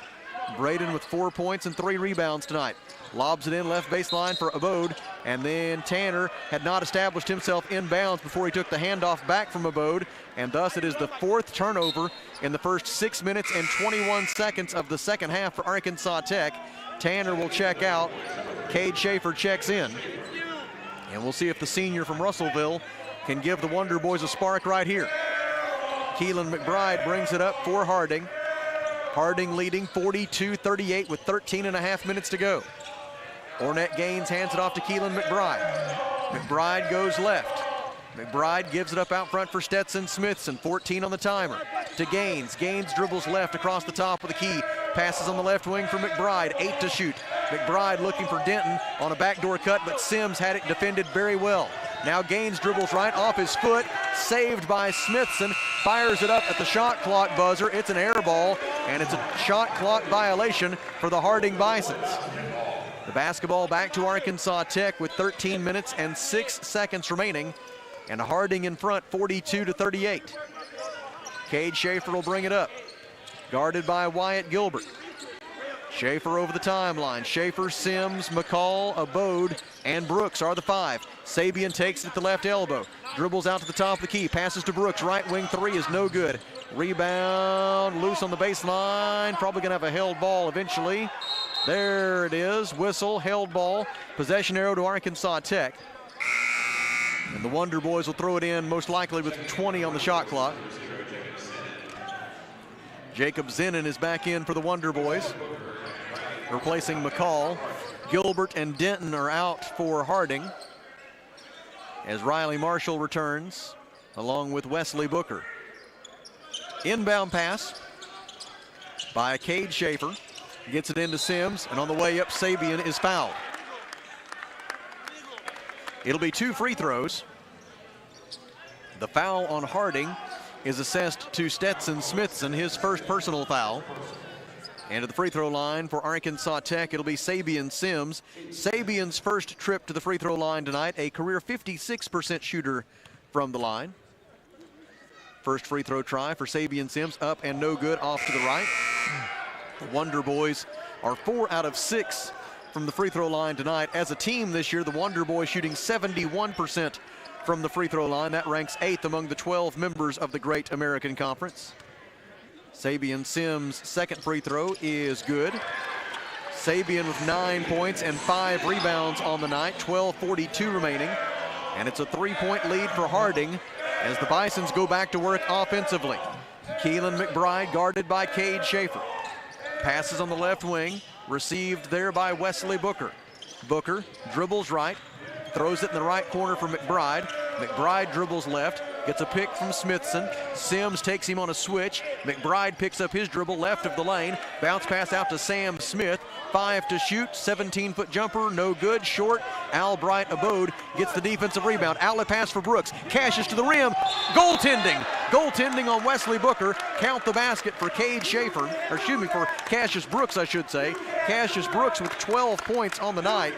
Braden with 4 points and 3 rebounds tonight. Lobs it in left baseline for Abode, and then Tanner had not established himself inbounds before he took the handoff back from Abode, and thus it is the 4th turnover in the first 6 minutes and 21 seconds of the second half for Arkansas Tech. Tanner will check out. Cade Schaefer checks in, and we'll see if the senior from Russellville can give the Wonder Boys a spark right here. Keelan McBride brings it up for Harding. Harding leading 42-38 with 13.5 minutes to go. Ornette Gaines hands it off to Keelan McBride. McBride goes left. McBride gives it up out front for Stetson Smithson, 14 on the timer. To Gaines. Gaines dribbles left across the top of the key. Passes on the left wing for McBride, 8 to shoot. McBride looking for Denton on a backdoor cut, but Sims had it defended very well. Now Gaines dribbles right off his foot, saved by Smithson, fires it up at the shot clock buzzer. It's an air ball, and it's a shot clock violation for the Harding Bisons. The basketball back to Arkansas Tech with 13 minutes and 6 seconds remaining, and Harding in front, 42-38. Cade Schaefer will bring it up, guarded by Wyatt Gilbert. Schaefer over the timeline. Schaefer, Sims, McCall, Abode, and Brooks are the 5. Sabian takes it at the left elbow. Dribbles out to the top of the key. Passes to Brooks. Right wing 3 is no good. Rebound loose on the baseline. Probably going to have a held ball eventually. There it is. Whistle, held ball. Possession arrow to Arkansas Tech. And the Wonder Boys will throw it in most likely with 20 on the shot clock. Jacob Zenon is back in for the Wonder Boys, replacing McCall. Gilbert and Denton are out for Harding as Riley Marshall returns along with Wesley Booker. Inbound pass by Cade Schaefer. Gets it into Sims, and on the way up, Sabian is fouled. It'll be 2 free throws. The foul on Harding is assessed to Stetson Smithson, his first personal foul. And at the free throw line for Arkansas Tech, it'll be Sabian Sims. Sabian's first trip to the free throw line tonight, a career 56% shooter from the line. First free throw try for Sabian Sims, up and no good, off to the right. The Wonder Boys are 4 out of 6 from the free throw line tonight. As a team this year, the Wonder Boys shooting 71% from the free throw line. That ranks 8th among the 12 members of the Great American Conference. Sabian Sims' second free throw is good. Sabian with 9 points and 5 rebounds on the night, 12:42 remaining. And it's a 3-point lead for Harding as the Bisons go back to work offensively. Keelan McBride guarded by Cade Schaefer. Passes on the left wing, received there by Wesley Booker. Booker dribbles right, throws it in the right corner for McBride. McBride dribbles left, gets a pick from Smithson. Sims takes him on a switch. McBride picks up his dribble left of the lane. Bounce pass out to Sam Smith. 5 to shoot, 17-foot jumper, no good, short. Albright Abode gets the defensive rebound. Outlet pass for Brooks, cashes to the rim. Goaltending. Goaltending on Wesley Booker. Count the basket for Cade Schaefer, or excuse me, for Cassius Brooks, I should say. Cassius Brooks with 12 points on the night.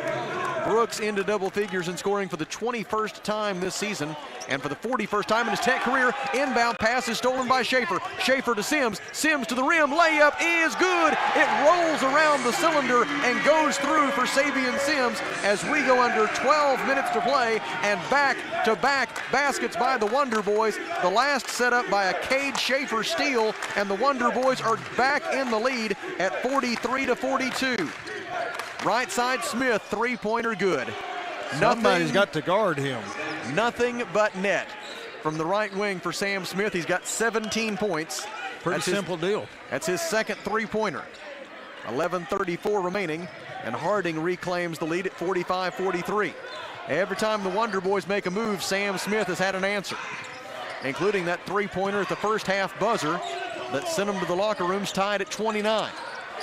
Brooks into double figures in scoring for the 21st time this season, and for the 41st time in his Tech career. Inbound pass is stolen by Schaefer. Schaefer to Sims. Sims to the rim. Layup is good. It rolls around the cylinder and goes through for Sabian Sims as we go under 12 minutes to play, and back-to-back baskets by the Wonder Boys. The last set up by a Cade Schaefer steal, and the Wonder Boys are back in the lead at 43-42. Right side Smith, three-pointer good. Somebody's got to guard him. Nothing but net from the right wing for Sam Smith. He's got 17 points. Pretty simple deal. That's his second three-pointer. 11:34 remaining, and Harding reclaims the lead at 45-43. Every time the Wonder Boys make a move, Sam Smith has had an answer, including that three-pointer at the first half buzzer that sent him to the locker rooms tied at 29.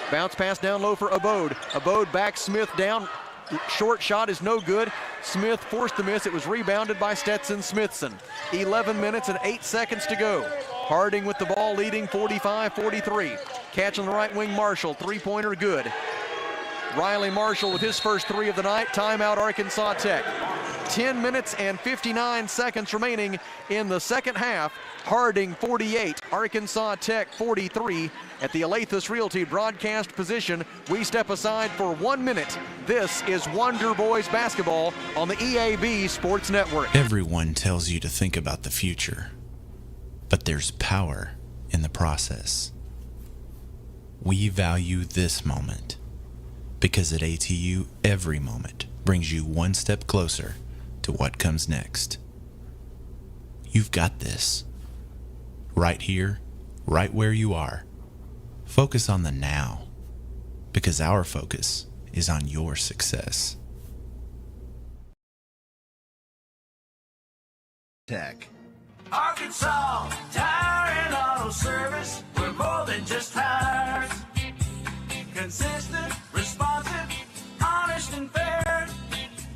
Bounce pass down low for Abode. Abode backs Smith down. Short shot is no good. Smith forced the miss. It was rebounded by Stetson Smithson. 11 minutes and 8 seconds to go. Harding with the ball, leading 45-43. Catch on the right wing, Marshall. Three-pointer good. Riley Marshall with his first three of the night. Timeout, Arkansas Tech. 10 minutes and 59 seconds remaining in the second half. Harding 48, Arkansas Tech 43. At the Alathus Realty broadcast position, we step aside for 1 minute. This is Wonder Boys basketball on the EAB Sports Network. Everyone tells you to think about the future, but there's power in the process. We value this moment because at ATU, every moment brings you one step closer to what comes next. You've got this. Right here, right where you are. Focus on the now, because our focus is on your success. Tech. Arkansas Tire and Auto Service. We're more than just tires. Consistent, responsive, honest and fair.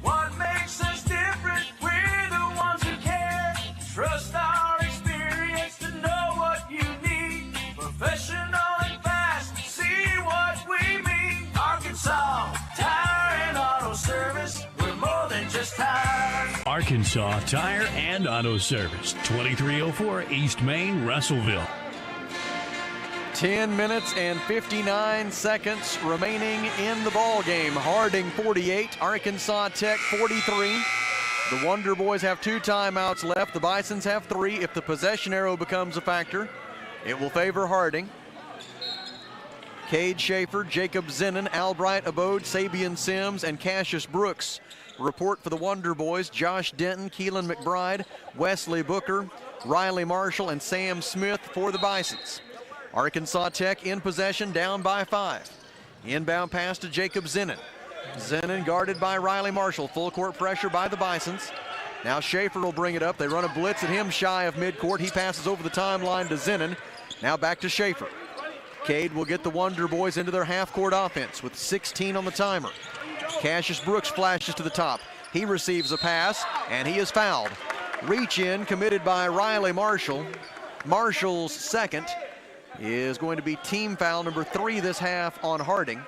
What makes us different? We're the ones who care. Trust our experience to know what you need. Professional and fast, see what we mean. Arkansas Tire and Auto Service. We're more than just tires. Arkansas Tire and Auto Service, 2304 East Main, Russellville. 10 minutes and 59 seconds remaining in the ball game. Harding 48, Arkansas Tech 43. The Wonder Boys have 2 timeouts left. The Bisons have 3. If the possession arrow becomes a factor, it will favor Harding. Cade Schaefer, Jacob Zinnan, Albright Abode, Sabian Sims, and Cassius Brooks report for the Wonder Boys. Josh Denton, Keelan McBride, Wesley Booker, Riley Marshall, and Sam Smith for the Bisons. Arkansas Tech in possession, down by 5. Inbound pass to Jacob Zinnan. Zinnan guarded by Riley Marshall. Full court pressure by the Bisons. Now Schaefer will bring it up. They run a blitz at him shy of midcourt. He passes over the timeline to Zinnan. Now back to Schaefer. Cade will get the Wonder Boys into their half-court offense with 16 on the timer. Cassius Brooks flashes to the top. He receives a pass, and he is fouled. Reach in committed by Riley Marshall. Marshall's second is going to be team foul number 3 this half on Harding.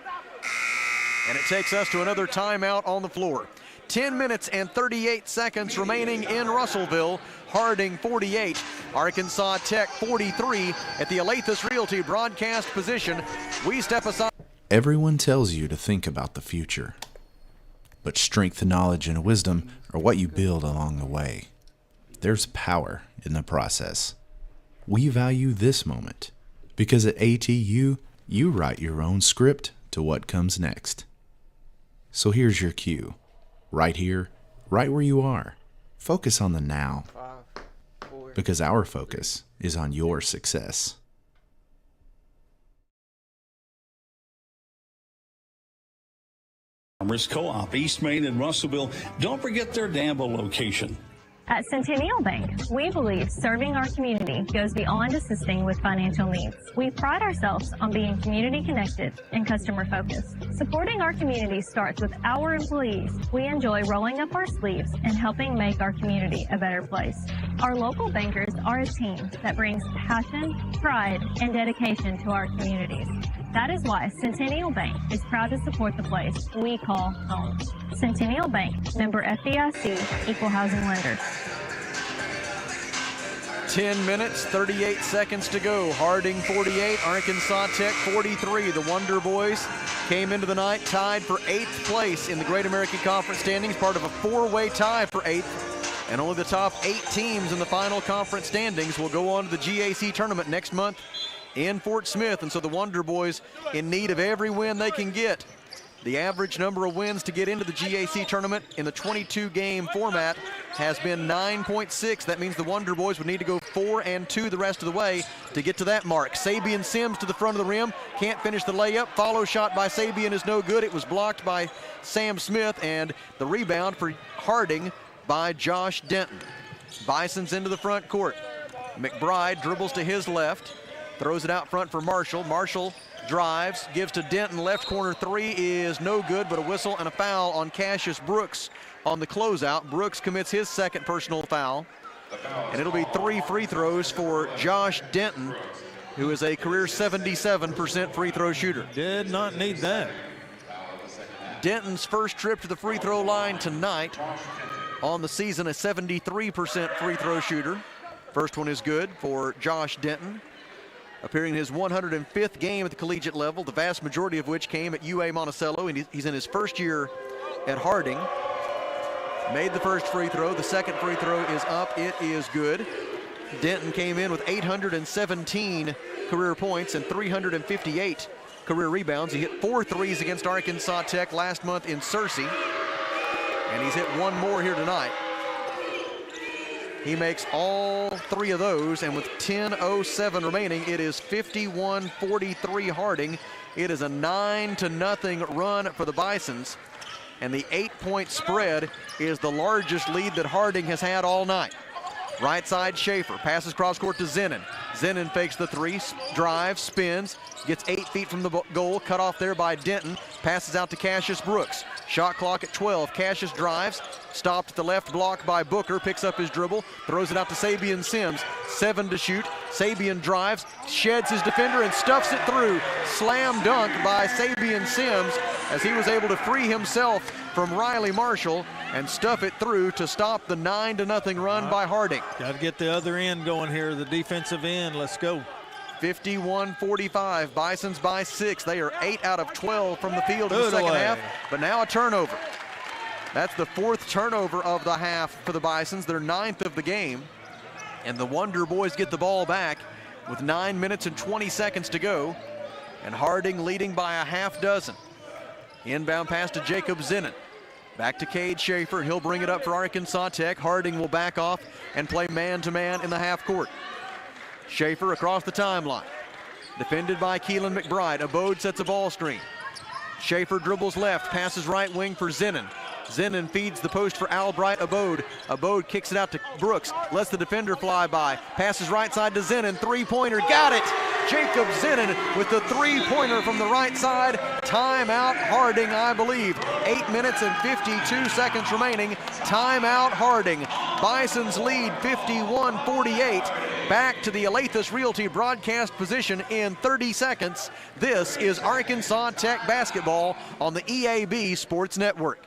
And it takes us to another timeout on the floor. 10 minutes and 38 seconds remaining in Russellville. Harding 48, Arkansas Tech 43 at the Alathus Realty broadcast position. We step aside. Everyone tells you to think about the future, but strength, knowledge, and wisdom are what you build along the way. There's power in the process. We value this moment because at ATU, you write your own script to what comes next. So here's your cue. Right here, right where you are. Focus on the now, because our focus is on your success. Farmers Co-op, East Main and Russellville. Don't forget their Danville location. At Centennial Bank, we believe serving our community goes beyond assisting with financial needs. We pride ourselves on being community connected and customer focused. Supporting our community starts with our employees. We enjoy rolling up our sleeves and helping make our community a better place. Our local bankers are a team that brings passion, pride, and dedication to our communities. That is why Centennial Bank is proud to support the place we call home. Centennial Bank, member FDIC, equal housing lender. 10 minutes, 38 seconds to go. Harding 48, Arkansas Tech 43. The Wonder Boys came into the night tied for 8th place in the Great American Conference standings, part of a 4-way tie for 8th. And only the top 8 teams in the final conference standings will go on to the GAC tournament next month in Fort Smith. And so the Wonder Boys in need of every win they can get. The average number of wins to get into the GAC tournament in the 22-game format has been 9.6. That means the Wonder Boys would need to go 4-2 the rest of the way to get to that mark. Sabian Sims to the front of the rim, can't finish the layup. Follow shot by Sabian is no good. It was blocked by Sam Smith, and the rebound for Harding by Josh Denton. Bison's into the front court. McBride dribbles to his left, throws it out front for Marshall. Marshall drives, gives to Denton, left corner three is no good, but a whistle and a foul on Cassius Brooks on the closeout. Brooks commits his second personal foul, and it'll be 3 free throws for Josh Denton, who is a career 77% free throw shooter. Did not need that. Denton's first trip to the free throw line tonight. On the season, a 73% free throw shooter. First one is good for Josh Denton, appearing in his 105th game at the collegiate level, the vast majority of which came at UA Monticello, and he's in his first year at Harding. Made the first free throw. The second free throw is up. It is good. Denton came in with 817 career points and 358 career rebounds. He hit 4 threes against Arkansas Tech last month in Searcy, and he's hit one more here tonight. He makes all 3 of those, and with 10:07 remaining, it is 51-43 Harding. It is a 9-0 run for the Bisons, and the 8-point spread is the largest lead that Harding has had all night. Right side, Schaefer passes cross court to Zenon. Zenon fakes the 3, drives, spins, gets 8 feet from the goal, cut off there by Denton, passes out to Cassius Brooks. Shot clock at 12. Cassius drives, stopped at the left block by Booker, picks up his dribble, throws it out to Sabian Sims. 7 to shoot. Sabian drives, sheds his defender and stuffs it through. Slam dunk by Sabian Sims as he was able to free himself from Riley Marshall and stuff it through to stop the 9-0 run by Harding. Got to get the other end going here, the defensive end. Let's go. 51-45, Bisons by 6. They are 8 out of 12 from the field in the second half, but now a turnover. That's the 4th turnover of the half for the Bisons, their 9th of the game. And the Wonder Boys get the ball back with 9 minutes and 20 seconds to go, and Harding leading by a half dozen. Inbound pass to Jacob Zenon. Back to Cade Schaefer, he'll bring it up for Arkansas Tech. Harding will back off and play man-to-man in the half court. Schaefer across the timeline. Defended by Keelan McBride. Abode sets a ball screen. Schaefer dribbles left, passes right wing for Zenon. Zenon feeds the post for Albright Abode. Abode kicks it out to Brooks, lets the defender fly by. Passes right side to Zenon, 3-pointer, got it! Jacob Zenon with the 3-pointer from the right side. Timeout Harding, I believe. 8 minutes and 52 seconds remaining. Timeout Harding. Bisons lead 51-48. Back to the Alathus Realty broadcast position in 30 seconds. This is Arkansas Tech basketball on the EAB Sports Network.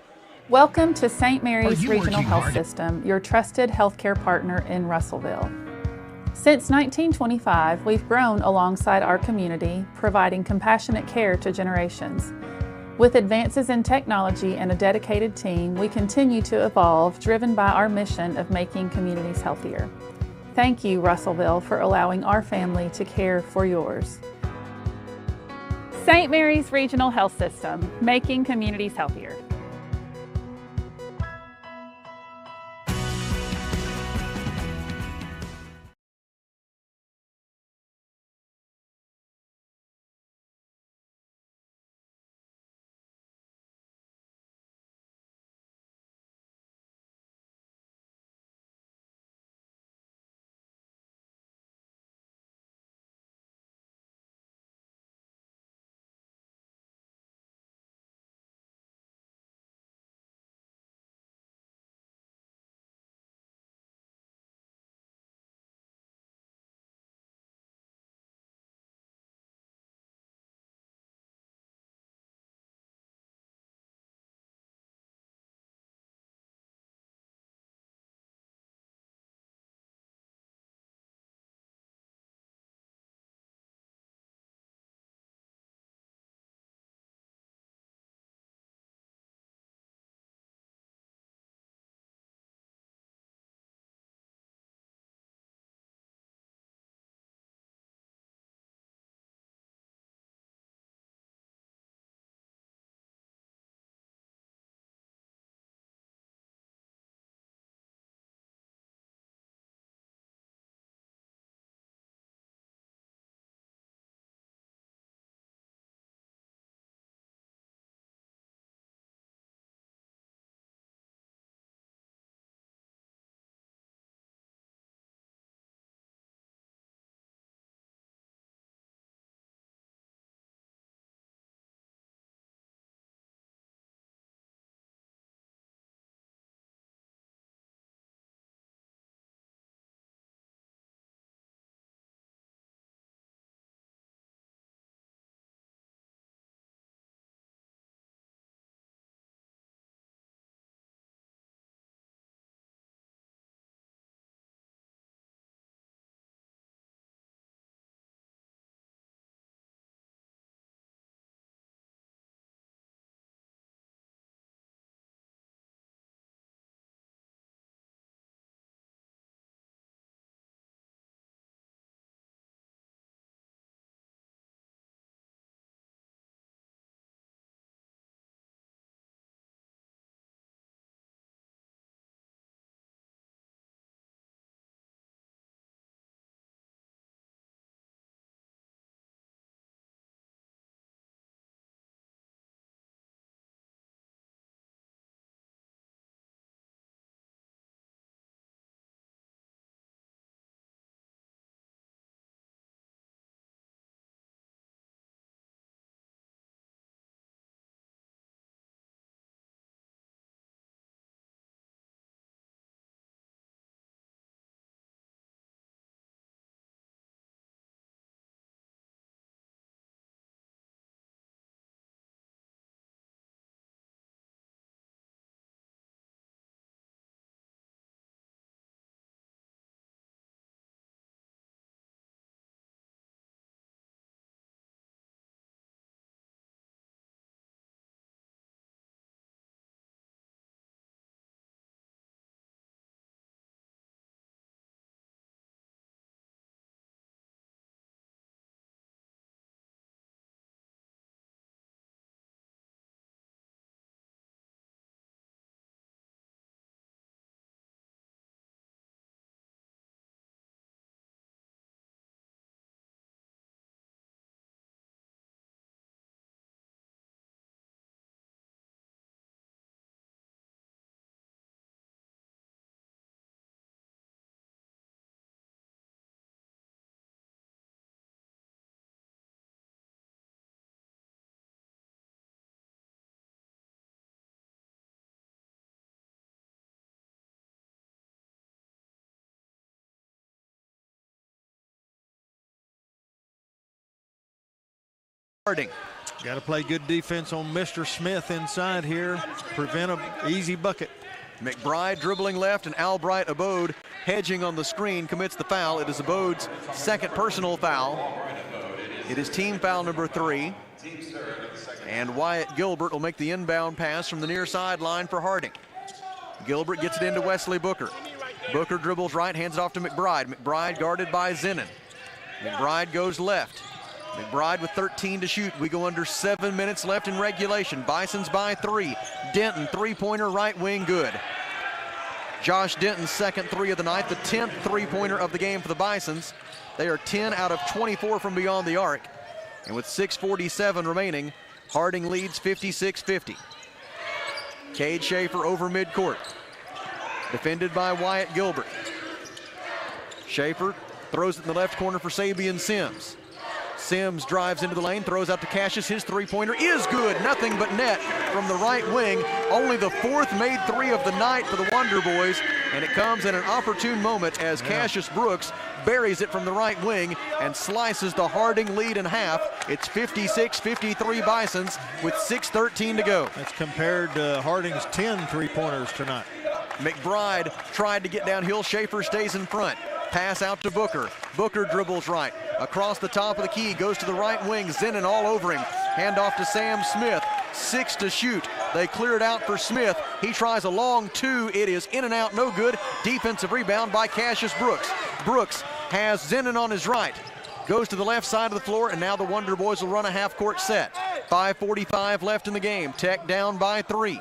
Welcome to St. Mary's Regional Health System, your trusted healthcare partner in Russellville. Since 1925, we've grown alongside our community, providing compassionate care to generations. With advances in technology and a dedicated team, we continue to evolve, driven by our mission of making communities healthier. Thank you, Russellville, for allowing our family to care for yours. St. Mary's Regional Health System, making communities healthier. Harding. Got to play good defense on Mr. Smith inside here. Prevent an easy bucket. McBride dribbling left, and Albright Abode hedging on the screen commits the foul. It is Abode's second personal foul. It is team foul number 3. And Wyatt Gilbert will make the inbound pass from the near sideline for Harding. Gilbert gets it into Wesley Booker. Booker dribbles right, hands it off to McBride. McBride guarded by Zenon. McBride goes left. McBride with 13 to shoot. We go under 7 minutes left in regulation. Bison's by 3. Denton, three-pointer, right wing, good. Josh Denton's second 3 of the night, the 10th three-pointer of the game for the Bisons. They are 10 out of 24 from beyond the arc. And with 6:47 remaining, Harding leads 56-50. Cade Schaefer over midcourt. Defended by Wyatt Gilbert. Schaefer throws it in the left corner for Sabian Sims. Sims drives into the lane, throws out to Cassius. His three-pointer is good. Nothing but net from the right wing. Only the 4th made 3 of the night for the Wonder Boys, and it comes in an opportune moment as Cassius Brooks buries it from the right wing and slices the Harding lead in half. It's 56-53 Bisons with 6:13 to go. That's compared to Harding's 10 three-pointers tonight. McBride tried to get downhill. Schaefer stays in front. Pass out to Booker. Booker dribbles right. Across the top of the key, goes to the right wing. Zenon all over him. Hand off to Sam Smith. 6 to shoot. They clear it out for Smith. He tries a long 2. It is in and out, no good. Defensive rebound by Cassius Brooks. Brooks has Zenon on his right. Goes to the left side of the floor, and now the Wonder Boys will run a half-court set. 5:45 left in the game. Tech down by 3.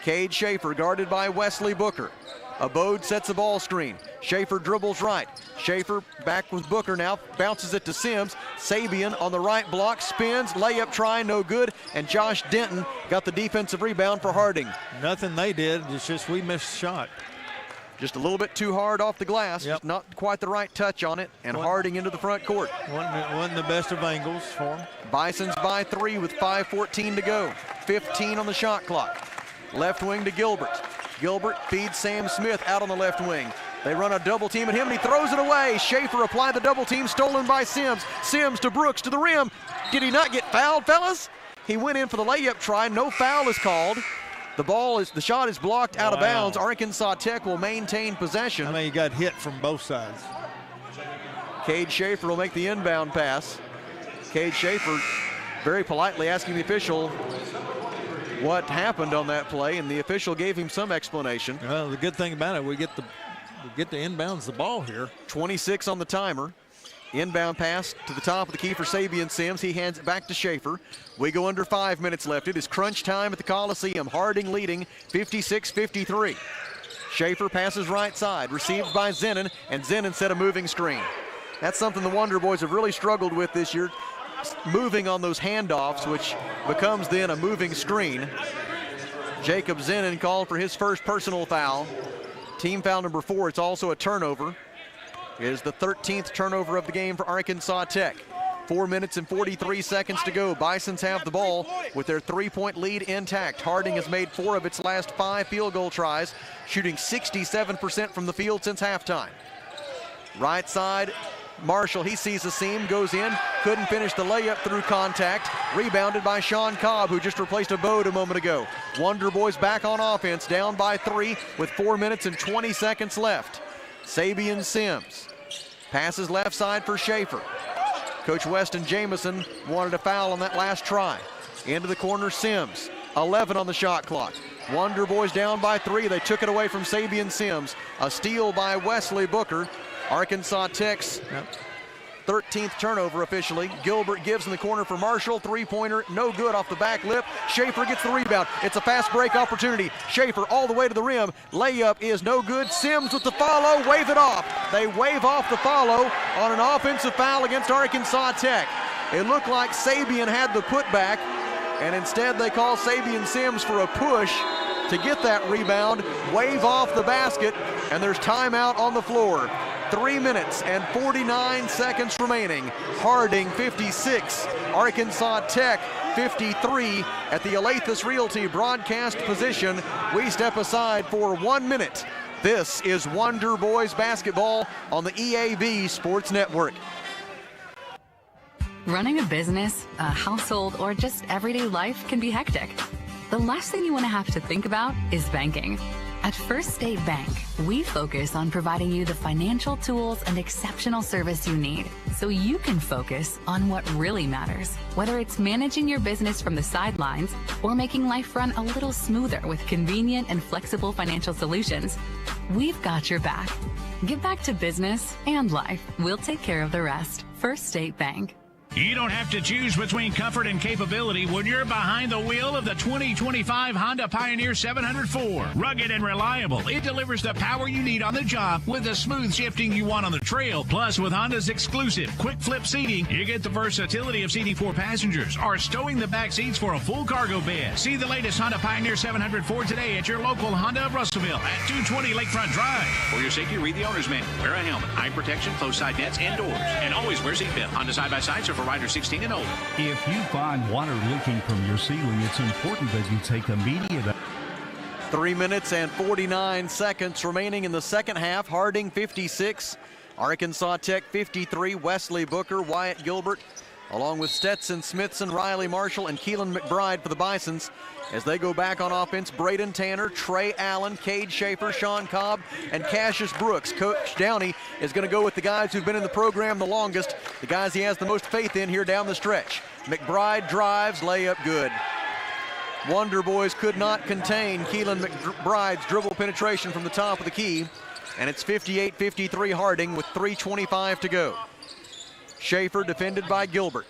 Cade Schaefer guarded by Wesley Booker. Abode sets a ball screen. Schaefer dribbles right. Schaefer back with Booker now, bounces it to Sims. Sabian on the right block, spins, layup try, no good, and Josh Denton got the defensive rebound for Harding. Nothing they did, it's just we missed shot. Just a little bit too hard off the glass, Yep. not quite the right touch on it, and Harding into the front court. Wasn't the best of angles for him. Bison's by 3 with 5:14 to go. 15 on the shot clock. Left wing to Gilbert. Gilbert feeds Sam Smith out on the left wing. They run a double team at him, and he throws it away. Schaefer applied the double team, stolen by Sims. Sims to Brooks to the rim. Did he not get fouled, fellas? He went in for the layup try. No foul is called. The shot is blocked out of bounds. Arkansas Tech will maintain possession. I mean, he got hit from both sides. Cade Schaefer will make the inbound pass. Cade Schaefer very politely asking the official what happened on that play, and the official gave him some explanation. Well, the good thing about it, we get the inbounds the ball here. 26 on the timer. Inbound pass to the top of the key for Sabian Sims. He hands it back to Schaefer. We go under 5 minutes left. It is crunch time at the Coliseum. Harding leading 56-53. Schaefer passes right side, received by Zenon, and Zenon set a moving screen. That's something the Wonder Boys have really struggled with this year, moving on those handoffs, which becomes then a moving screen. Jacob Zenon called for his first personal foul. Team foul number 4. It's also a turnover. It is the 13th turnover of the game for Arkansas Tech. 4 minutes and 43 seconds to go. Bisons have the ball with their 3-point lead intact. Harding has made 4 of its last 5 field goal tries, shooting 67% from the field since halftime. Right side, Marshall, he sees the seam, goes in, couldn't finish the layup through contact. Rebounded by Sean Cobb, who just replaced Abode a moment ago. Wonder Boys back on offense, down by 3 with 4 minutes and 20 seconds left. Sabian Sims passes left side for Schaefer. Coach Weston Jamison wanted a foul on that last try. Into the corner, Sims. 11 on the shot clock. Wonder Boys down by 3. They took it away from Sabian Sims. A steal by Wesley Booker. Arkansas Tech's 13th turnover officially. Gilbert gives in the corner for Marshall. Three-pointer, no good off the back lip. Schaefer gets the rebound. It's a fast break opportunity. Schaefer all the way to the rim. Layup is no good. Sims with the follow, wave it off. They wave off the follow on an offensive foul against Arkansas Tech. It looked like Sabian had the putback, and instead they call Sabian Sims for a push to get that rebound, wave off the basket, and there's timeout on the floor. 3 minutes and 49 seconds remaining. Harding 56, Arkansas Tech 53 at the Alathus Realty broadcast position. We step aside for 1 minute. This is Wonder Boys basketball on the EAB Sports Network. Running a business, a household, or just everyday life can be hectic. The last thing you want to have to think about is banking. At First State Bank, we focus on providing you the financial tools and exceptional service you need so you can focus on what really matters, whether it's managing your business from the sidelines or making life run a little smoother with convenient and flexible financial solutions. We've got your back. Get back to business and life. We'll take care of the rest. First State Bank. You don't have to choose between comfort and capability when you're behind the wheel of the 2025 Honda Pioneer 704. Rugged and reliable, it delivers the power you need on the job with the smooth shifting you want on the trail. Plus, with Honda's exclusive quick flip seating, you get the versatility of seating 4 passengers or stowing the back seats for a full cargo bed. See the latest Honda Pioneer 704 today at your local Honda of Russellville at 220 Lakefront Drive. For your safety, read the owner's manual. Wear a helmet, eye protection, closed side nets, and doors. And always wear seatbelt. Honda side-by-sides are for riders 16 and older. If you find water leaking from your ceiling, it's important that you take immediate 3 minutes and 49 seconds remaining in the second half. Harding 56, Arkansas Tech 53, Wesley Booker, Wyatt Gilbert, along with Stetson Smithson, Riley Marshall, and Keelan McBride for the Bisons. As they go back on offense, Braden Tanner, Trey Allen, Cade Schaefer, Sean Cobb, and Cassius Brooks. Coach Downey is going to go with the guys who've been in the program the longest, the guys he has the most faith in here down the stretch. McBride drives, layup good. Wonder Boys could not contain Keelan McBride's dribble penetration from the top of the key, and it's 58-53 Harding with 3:25 to go. Schaefer defended by Gilbert.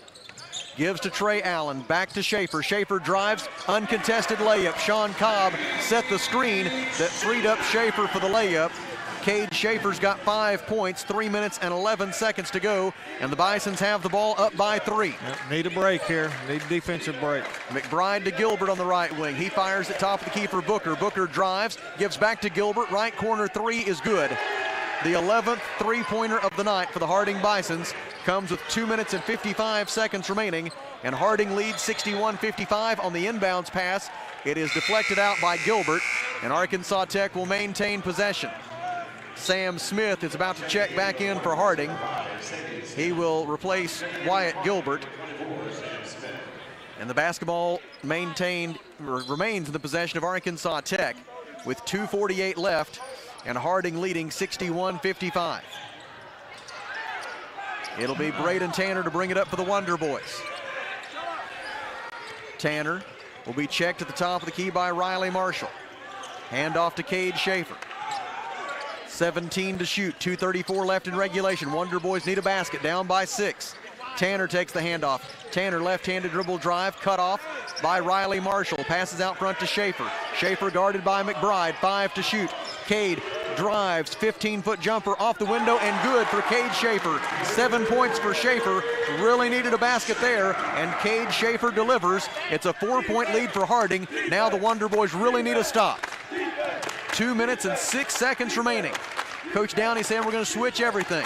Gives to Trey Allen, back to Schaefer. Schaefer drives, uncontested layup. Sean Cobb set the screen that freed up Schaefer for the layup. Cade Schaefer's got 5 points, 3 minutes and 11 seconds to go, and the Bisons have the ball up by 3. Yep, need a break here, need a defensive break. McBride to Gilbert on the right wing. He fires at top of the key for Booker. Booker drives, gives back to Gilbert. Right corner 3 is good. The 11th three-pointer of the night for the Harding Bisons comes with 2 minutes and 55 seconds remaining, and Harding leads 61-55 on the inbounds pass. It is deflected out by Gilbert, and Arkansas Tech will maintain possession. Sam Smith is about to check back in for Harding. He will replace Wyatt Gilbert. And the basketball remains in the possession of Arkansas Tech with 2:48 left, and Harding leading 61-55. It'll be Braden Tanner to bring it up for the Wonder Boys. Tanner will be checked at the top of the key by Riley Marshall. Hand off to Cade Schaefer. 17 to shoot, 2:34 left in regulation. Wonder Boys need a basket, down by 6. Tanner takes the handoff. Tanner left-handed dribble drive, cut off by Riley Marshall. Passes out front to Schaefer. Schaefer guarded by McBride, 5 to shoot. Cade drives, 15-foot jumper off the window and good for Cade Schaefer. 7 points for Schaefer. Really needed a basket there, and Cade Schaefer delivers. It's a 4-point lead for Harding. Now the Wonder Boys really need a stop. 2 minutes and 6 seconds remaining. Coach Downey saying we're going to switch everything.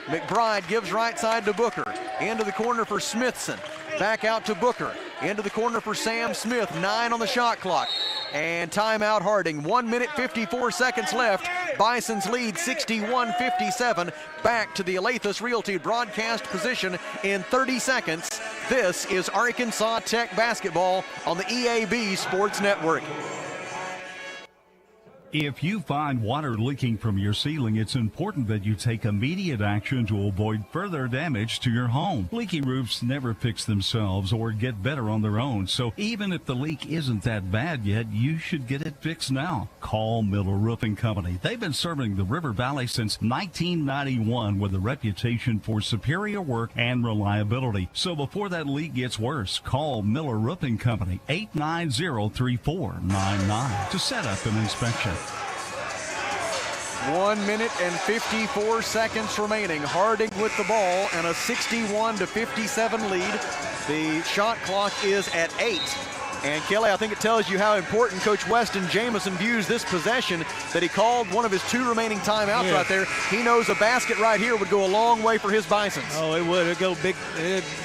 McBride gives right side to Booker. Into the corner for Smithson. Back out to Booker. Into the corner for Sam Smith. 9 on the shot clock. And timeout Harding. 1 minute 54 seconds left. Bisons lead 61-57. Back to the Alathus Realty broadcast position in 30 seconds. This is Arkansas Tech basketball on the EAB Sports Network. If you find water leaking from your ceiling, it's important that you take immediate action to avoid further damage to your home. Leaky roofs never fix themselves or get better on their own, so even if the leak isn't that bad yet, you should get it fixed now. Call Miller Roofing Company. They've been serving the River Valley since 1991 with a reputation for superior work and reliability. So before that leak gets worse, call Miller Roofing Company, 890-3499 to set up an inspection. 1 minute and 54 seconds remaining. Harding with the ball and a 61-57 lead. The shot clock is at 8. And Kelly, I think it tells you how important Coach Weston Jamison views this possession, that he called one of his 2 remaining timeouts right there. He knows a basket right here would go a long way for his Bisons. Oh, it would. It'd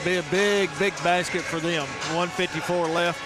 be a big basket for them. 1:54 left.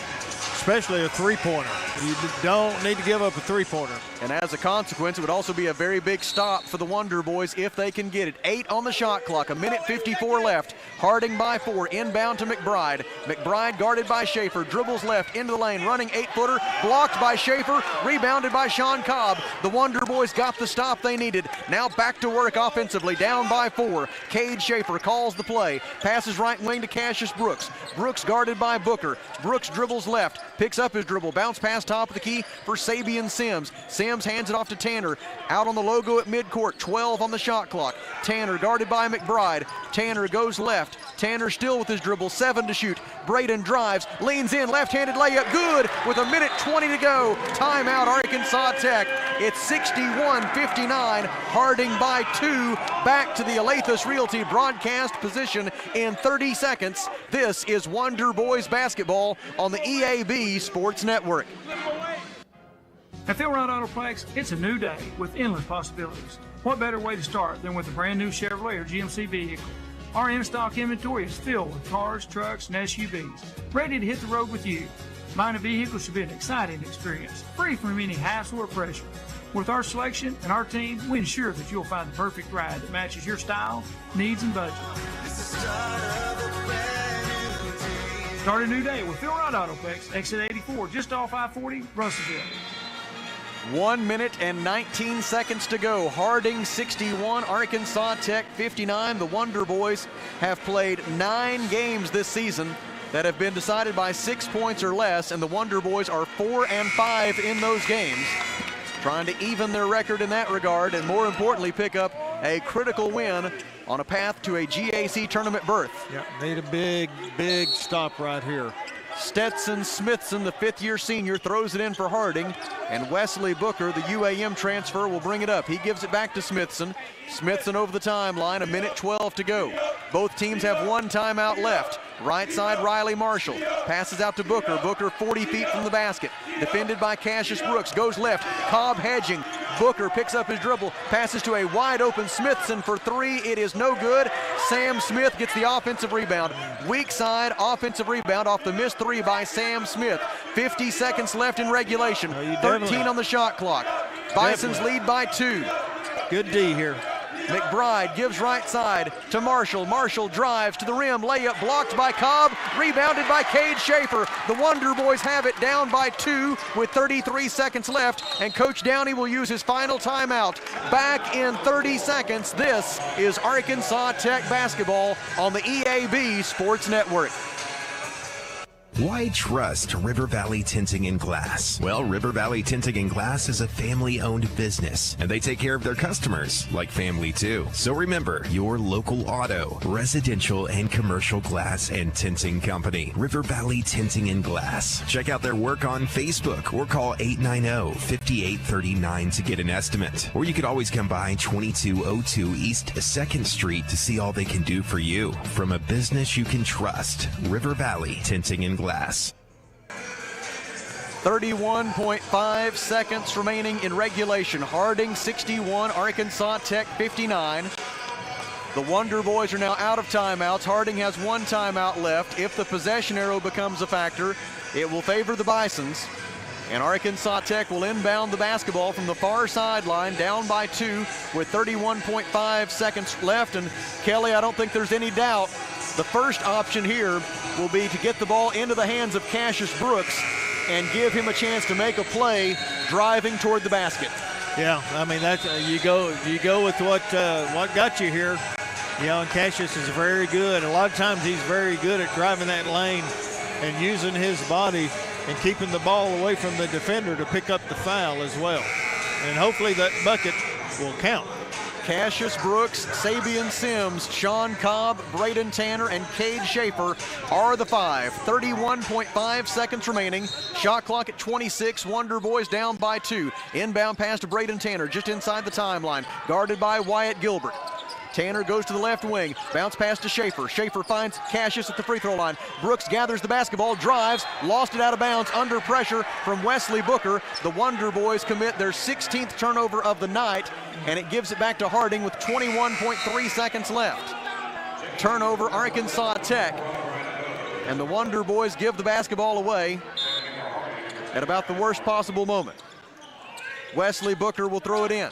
especially a three-pointer. You don't need to give up a three-pointer. And as a consequence, it would also be a very big stop for the Wonder Boys if they can get it. 8 on the shot clock, 1:54 left. Harding by 4, inbound to McBride. McBride guarded by Schaefer, dribbles left into the lane, running 8-footer, blocked by Schaefer, rebounded by Sean Cobb. The Wonder Boys got the stop they needed. Now back to work offensively, down by 4. Cade Schaefer calls the play, passes right wing to Cassius Brooks. Brooks guarded by Booker. Brooks dribbles left, picks up his dribble, bounce pass top of the key for Sabian Sims. Sims hands it off to Tanner, out on the logo at midcourt, 12 on the shot clock. Tanner guarded by McBride. Tanner goes left. Tanner still with his dribble, 7 to shoot. Braden drives, leans in, left-handed layup, good, with 1:20 to go. Timeout, Arkansas Tech. It's 61-59, Harding by 2. Back to the Alathus Realty broadcast position in 30 seconds. This is Wonder Boys basketball on the EAB Sports Network. At Philrod Autoplex, it's a new day with endless possibilities. What better way to start than with a brand new Chevrolet or GMC vehicle? Our in-stock inventory is filled with cars, trucks, and SUVs, ready to hit the road with you. Buying a vehicle should be an exciting experience, free from any hassle or pressure. With our selection and our team, we ensure that you'll find the perfect ride that matches your style, needs, and budget. Start a new day with Philrod Autoplex, exit 84, just off I-40, Russellville. 1 minute and 19 seconds to go. Harding 61, Arkansas Tech 59. The Wonder Boys have played 9 games this season that have been decided by 6 points or less, and the Wonder Boys are 4-5 in those games, trying to even their record in that regard, and more importantly, pick up a critical win on a path to a GAC tournament berth. Yeah, need a big stop right here. Stetson Smithson, the 5th-year senior, throws it in for Harding, and Wesley Booker, the UAM transfer, will bring it up. He gives it back to Smithson. Smithson over the timeline, 1:12 to go. Both teams have 1 timeout left. Right side, Riley Marshall passes out to Booker. Booker 40 feet from the basket, defended by Cassius Brooks, goes left, Cobb hedging. Booker picks up his dribble, passes to a wide open Smithson for 3. It is no good. Sam Smith gets the offensive rebound. Weak side offensive rebound off the missed 3 by Sam Smith. 50 seconds left in regulation. 13 on the shot clock. Bison's lead by 2. Good D here. McBride gives right side to Marshall. Marshall drives to the rim. Layup blocked by Cobb. Rebounded by Cade Schaefer. The Wonder Boys have it, down by 2 with 33 seconds left. And Coach Downey will use his final timeout. Back in 30 seconds. This is Arkansas Tech basketball on the EAB Sports Network. Why trust River Valley Tinting and Glass? Well, River Valley Tinting and Glass is a family-owned business, and they take care of their customers like family too. So remember, your local auto, residential, and commercial glass and tinting company, River Valley Tinting and Glass. Check out their work on Facebook or call 890-5839 to get an estimate. Or you could always come by 2202 East 2nd Street to see all they can do for you. From a business you can trust, River Valley Tinting and Glass. 31.5 seconds remaining in regulation. Harding 61, Arkansas Tech 59. The Wonder Boys are now out of timeouts. Harding has 1 timeout left. If the possession arrow becomes a factor, it will favor the Bisons. And Arkansas Tech will inbound the basketball from the far sideline, down by 2 with 31.5 seconds left. And Kelly, I don't think there's any doubt the first option here will be to get the ball into the hands of Cassius Brooks and give him a chance to make a play driving toward the basket. Yeah, I mean, that's you go with what got you here. You know, and Cassius is very good. A lot of times he's very good at driving that lane and using his body and keeping the ball away from the defender to pick up the foul as well. And hopefully that bucket will count. Cassius Brooks, Sabian Sims, Sean Cobb, Braden Tanner, and Cade Schaefer are the 5. 31.5 seconds remaining. Shot clock at 26. Wonder Boys down by 2. Inbound pass to Braden Tanner just inside the timeline, guarded by Wyatt Gilbert. Tanner goes to the left wing, bounce pass to Schaefer. Schaefer finds Cassius at the free throw line. Brooks gathers the basketball, drives, lost it out of bounds under pressure from Wesley Booker. The Wonder Boys commit their 16th turnover of the night, and it gives it back to Harding with 21.3 seconds left. Turnover, Arkansas Tech, and the Wonder Boys give the basketball away. at about the worst possible moment. Wesley Booker will throw it in.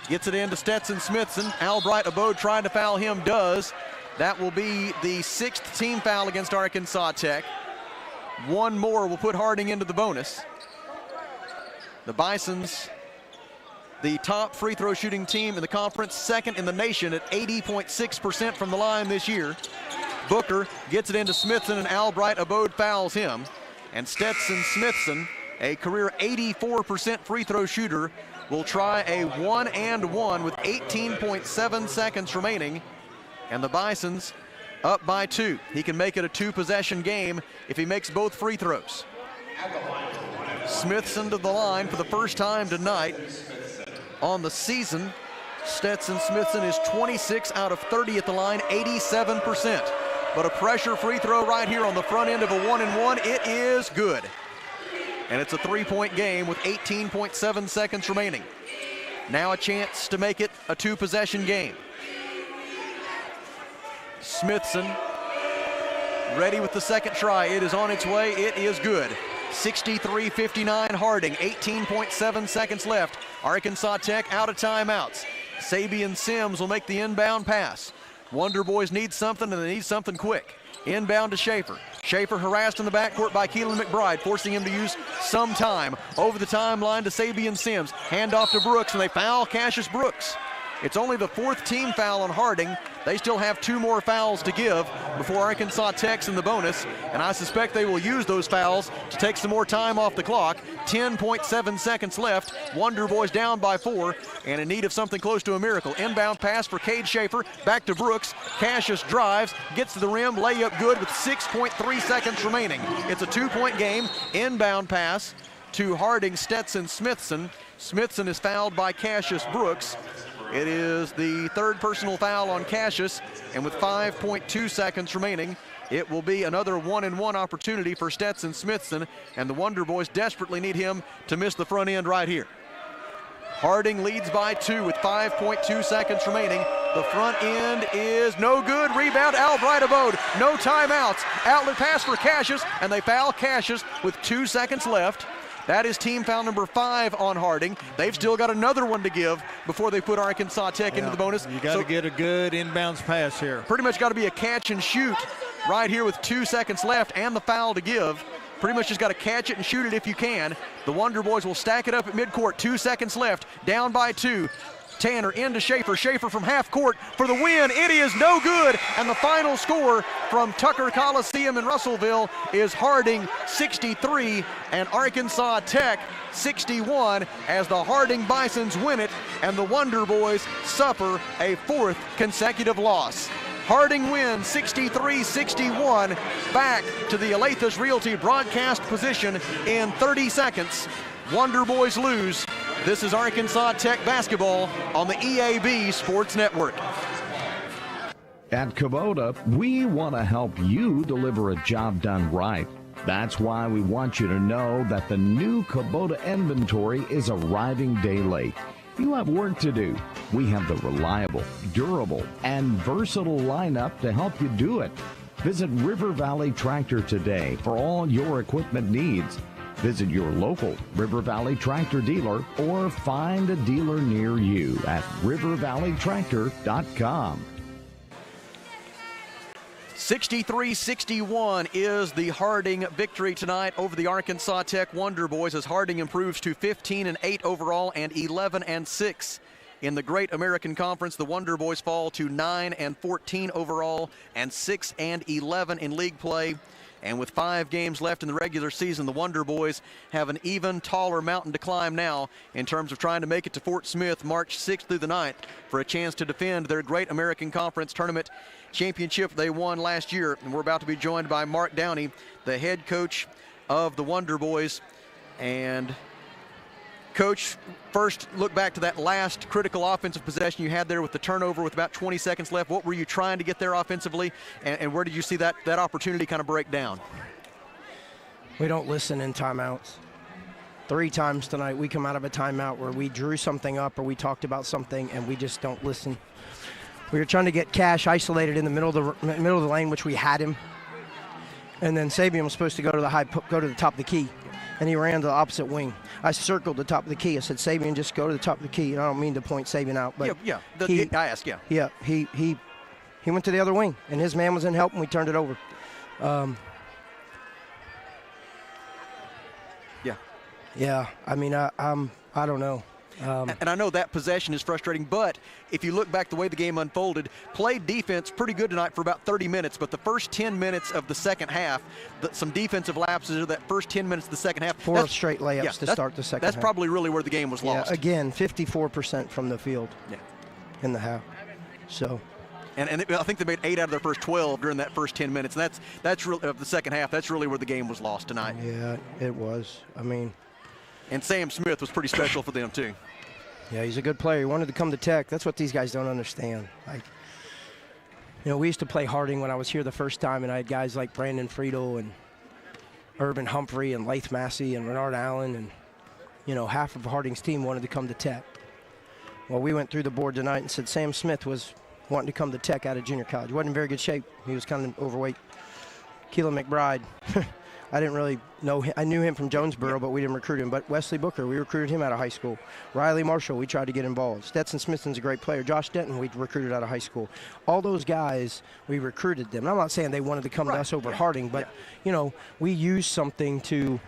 Gets it into Stetson Smithson. Albright Abode trying to foul him, does. That will be the 6th team foul against Arkansas Tech. One more will put Harding into the bonus. The Bisons, the top free throw shooting team in the conference, 2nd in the nation at 80.6% from the line this year. Booker gets it into Smithson, and Albright Abode fouls him. And Stetson Smithson, a career 84% free throw shooter, will try a 1-and-1 with 18.7 seconds remaining. And the Bisons up by 2. He can make it a 2-possession game if he makes both free throws. Smithson to the line for the first time tonight on the season. Stetson Smithson is 26 out of 30 at the line, 87%. But a pressure free throw right here on the front end of a 1-and-1, it is good. And it's a 3-point game with 18.7 seconds remaining. Now a chance to make it a 2-possession game. Smithson ready with the second try. It is on its way. It is good. 63-59 Harding, 18.7 seconds left. Arkansas Tech out of timeouts. Sabian Sims will make the inbound pass. Wonder Boys need something, and they need something quick. Inbound to Schaefer. Schaefer harassed in the backcourt by Keelan McBride, forcing him to use some time. Over the timeline to Sabian Sims. Handoff to Brooks, and they foul Cassius Brooks. It's only the 4th team foul on Harding. They still have 2 more fouls to give before Arkansas Tech's in the bonus, and I suspect they will use those fouls to take some more time off the clock. 10.7 seconds left. Wonder Boys down by 4 and in need of something close to a miracle. Inbound pass for Cade Schaefer, back to Brooks. Cassius drives, gets to the rim, layup good with 6.3 seconds remaining. It's a 2-point game. Inbound pass to Harding, Stetson Smithson. Smithson is fouled by Cassius Brooks. It is the 3rd personal foul on Cassius, and with 5.2 seconds remaining, it will be another 1-and-1 opportunity for Stetson Smithson, and the Wonder Boys desperately need him to miss the front end right here. Harding leads by 2 with 5.2 seconds remaining. The front end is no good. Rebound, Albright Abode. No timeouts. Outlet pass for Cassius, and they foul Cassius with 2 seconds left. That is team foul number 5 on Harding. They've still got another one to give before they put Arkansas Tech into the bonus. You got to get a good inbounds pass here. Pretty much got to be a catch and shoot right here with 2 seconds left and the foul to give. Pretty much just got to catch it and shoot it if you can. The Wonder Boys will stack it up at midcourt. 2 seconds left, down by 2. Tanner into Schaefer. Schaefer from half court for the win. It is no good. And the final score from Tucker Coliseum in Russellville is Harding 63 and Arkansas Tech 61 as the Harding Bisons win it and the Wonder Boys suffer a 4th consecutive loss. Harding wins 63-61. Back to the Alathus Realty broadcast position in 30 seconds. Wonder Boys lose. This is Arkansas Tech basketball on the EAB Sports Network. At Kubota, we want to help you deliver a job done right. That's why we want you to know that the new Kubota inventory is arriving daily. You have work to do. We have the reliable, durable, and versatile lineup to help you do it. Visit River Valley Tractor today for all your equipment needs. Visit your local River Valley Tractor dealer or find a dealer near you at rivervalleytractor.com. 63-61 is the Harding victory tonight over the Arkansas Tech Wonder Boys as Harding improves to 15-8 overall and 11-6 in the Great American Conference. The Wonder Boys fall to 9-14 overall and 6-11 in league play. And with 5 games left in the regular season, the Wonder Boys have an even taller mountain to climb now in terms of trying to make it to Fort Smith March 6th through the 9th for a chance to defend their Great American Conference Tournament championship they won last year. And we're about to be joined by Mark Downey, the head coach of the Wonder Boys. And Coach, first look back to that last critical offensive possession you had there with the turnover with about 20 seconds left. What were you trying to get there offensively, and where did you see that opportunity kind of break down? We don't listen in timeouts. 3 times tonight we come out of a timeout where we drew something up or we talked about something and we just don't listen. We were trying to get Cash isolated in the middle of the lane, which we had him. And then Sabian was supposed to go to the top of the key. and he ran to the opposite wing. I circled the top of the key. I said, Sabian, just go to the top of the key. And I don't mean to point Sabian out, but I asked, Yeah, he went to the other wing, and his man was in help, and we turned it over. Yeah, I mean, I don't know. And I know that possession is frustrating, but if you look back the way the game unfolded, played defense pretty good tonight for about 30 minutes, but the first 10 minutes of the second half, some defensive lapses of that first 10 minutes of the second half. 4 straight layups to start the second half. That's probably really where the game was lost. Yeah, again, 54% from the field in the half. So. And I think they made 8 out of their first 12 during that first 10 minutes. And that's really, of the second half, that's really where the game was lost tonight. Yeah, it was. I mean. And Sam Smith was pretty special for them, too. Yeah, he's a good player. He wanted to come to Tech. That's what these guys don't understand. Like, we used to play Harding when I was here the first time, and I had guys like Brandon Friedel and Urban Humphrey and Lath Massey and Renard Allen, and, half of Harding's team wanted to come to Tech. Well, we went through the board tonight and said Sam Smith was wanting to come to Tech out of junior college. He wasn't in very good shape. He was kind of overweight. Keelan McBride. I didn't really know him. I knew him from Jonesboro, but we didn't recruit him. But Wesley Booker, we recruited him out of high school. Riley Marshall, we tried to get involved. Stetson Smithson's a great player. Josh Denton, we recruited out of high school. All those guys, we recruited them. And I'm not saying they wanted to come to us over Harding, but, we used something to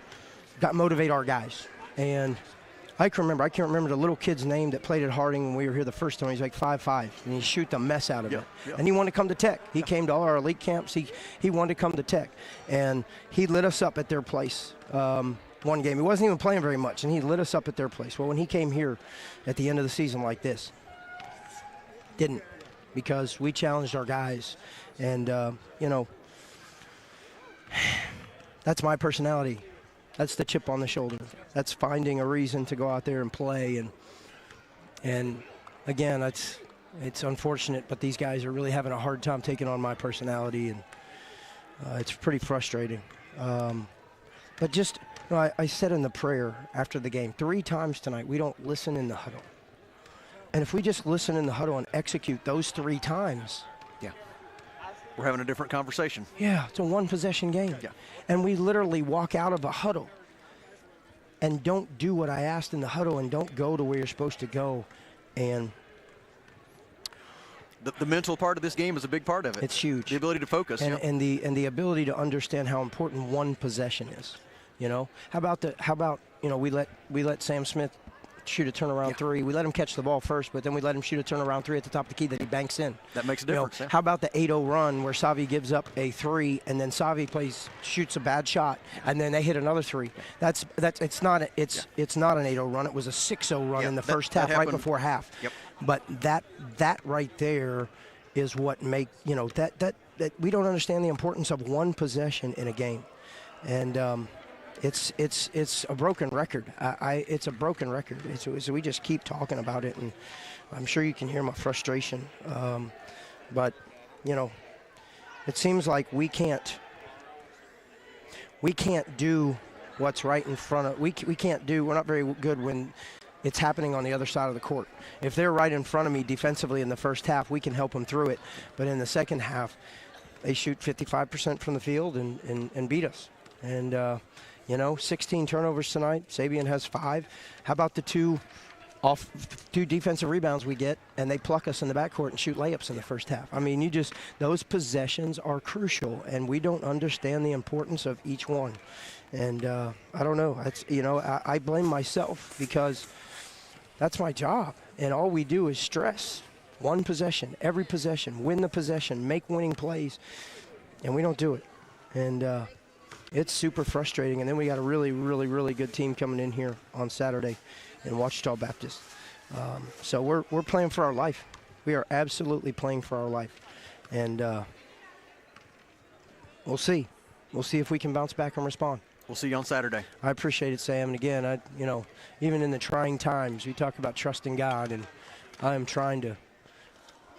motivate our guys. And I can't remember the little kid's name that played at Harding when we were here the first time. He's like 5'5", and he shoot the mess out of it. And he wanted to come to Tech. He came to all our elite camps. He wanted to come to Tech. And he lit us up at their place one game. He wasn't even playing very much, and he lit us up at their place. Well, when he came here at the end of the season like this, didn't, because we challenged our guys. And, that's my personality. That's the chip on the shoulder. That's finding a reason to go out there and play. And again, it's unfortunate, but these guys are really having a hard time taking on my personality, and it's pretty frustrating. But just, I said in the prayer after the game 3 times tonight, we don't listen in the huddle. And if we just listen in the huddle and execute those 3 times, we're having a different conversation. Yeah, it's a 1-possession game. Yeah. And we literally walk out of a huddle and don't do what I asked in the huddle and don't go to where you're supposed to go. And the mental part of this game is a big part of it. It's huge. The ability to focus. And the ability to understand how important 1 possession is. How about we let Sam Smith shoot a turnaround 3. We let him catch the ball first, but then we let him shoot a turnaround 3 at the top of the key that he banks in. That makes a difference. How about the 8-0 run where Savi gives up a 3 and then Savi shoots a bad shot and then they hit another 3? It's not an 8-0 run. It was a 6-0 run in the first half, right before half. Yep. But that right there is what make that we don't understand the importance of 1 possession in a game, and. It's a broken record. It's a broken record. So we just keep talking about it, and I'm sure you can hear my frustration. But it seems like we can't do what's right in front of. We're not very good when it's happening on the other side of the court. If they're right in front of me defensively in the first half, we can help them through it. But in the second half, they shoot 55% from the field and beat us. And 16 turnovers tonight. Sabian has 5. How about the 2 defensive rebounds we get, and they pluck us in the backcourt and shoot layups in the first half? I mean, those possessions are crucial, and we don't understand the importance of each one. And I don't know. I blame myself because that's my job, and all we do is stress 1 possession, every possession, win the possession, make winning plays, and we don't do it. And it's super frustrating. And then we got a really, really, really good team coming in here on Saturday in Ouachita Baptist. So we're playing for our life. We are absolutely playing for our life. And we'll see. We'll see if we can bounce back and respond. We'll see you on Saturday. I appreciate it, Sam. And again, even in the trying times, we talk about trusting God, and I am trying to.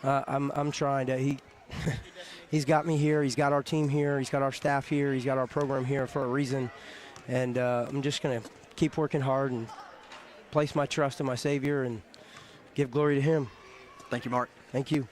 I'm trying to. He's got me here. He's got our team here. He's got our staff here. He's got our program here for a reason. And I'm just going to keep working hard and place my trust in my Savior and give glory to Him. Thank you, Mark. Thank you.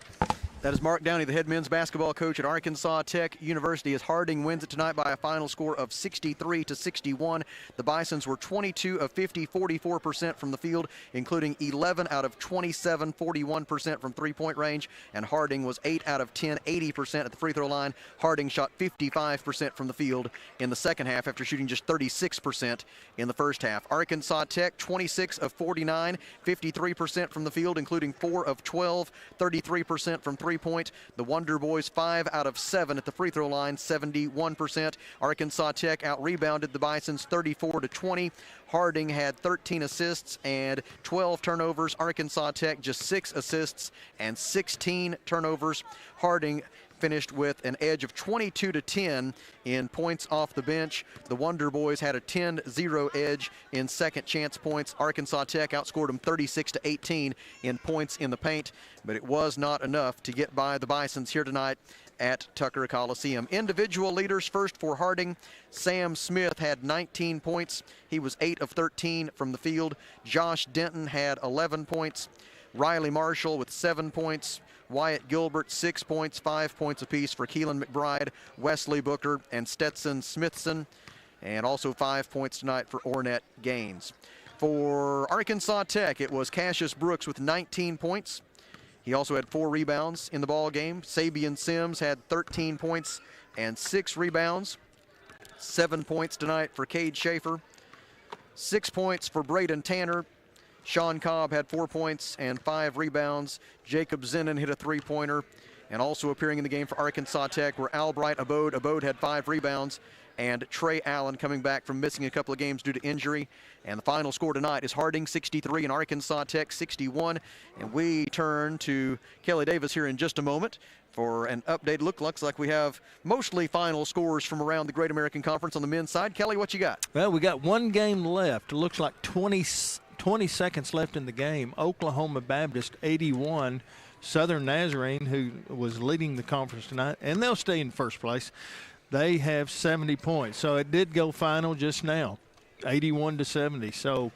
That is Mark Downey, the head men's basketball coach at Arkansas Tech University, as Harding wins it tonight by a final score of 63-61. The Bisons were 22 of 50, 44% from the field, including 11 out of 27, 41% from three-point range, and Harding was 8 out of 10, 80% at the free throw line. Harding shot 55% from the field in the second half after shooting just 36% in the first half. Arkansas Tech, 26 of 49, 53% from the field, including 4 of 12, 33% from three-point. The Wonder Boys 5 out of 7 at the free throw line, 71%. Arkansas Tech out-rebounded the Bisons 34-20. Harding had 13 assists and 12 turnovers. Arkansas Tech just 6 assists and 16 turnovers. Harding finished with an edge of 22-10 in points off the bench. The Wonder Boys had a 10-0 edge in second chance points. Arkansas Tech outscored them 36-18 in points in the paint, but it was not enough to get by the Bisons here tonight at Tucker Coliseum. Individual leaders first for Harding. Sam Smith had 19 points. He was 8 of 13 from the field. Josh Denton had 11 points. Riley Marshall with 7 points. Wyatt Gilbert, 6 points, 5 points apiece for Keelan McBride, Wesley Booker, and Stetson Smithson, and also 5 points tonight for Ornette Gaines. For Arkansas Tech, it was Cassius Brooks with 19 points. He also had 4 rebounds in the ball game. Sabian Sims had 13 points and 6 rebounds. 7 points tonight for Cade Schaefer. 6 points for Braden Tanner. Sean Cobb had 4 points and 5 rebounds. Jacob Zenon hit a three-pointer. And also appearing in the game for Arkansas Tech were Albright Abode. Abode had 5 rebounds. And Trey Allen coming back from missing a couple of games due to injury. And the final score tonight is Harding 63 and Arkansas Tech 61. And we turn to Kelly Davis here in just a moment for an update look. Looks like we have mostly final scores from around the Great American Conference on the men's side. Kelly, what you got? Well, we got one game left. It looks like 20 seconds left in the game. Oklahoma Baptist 81. Southern Nazarene, who was leading the conference tonight, and they'll stay in first place. They have 70 points. So it did go final just now, 81-70. So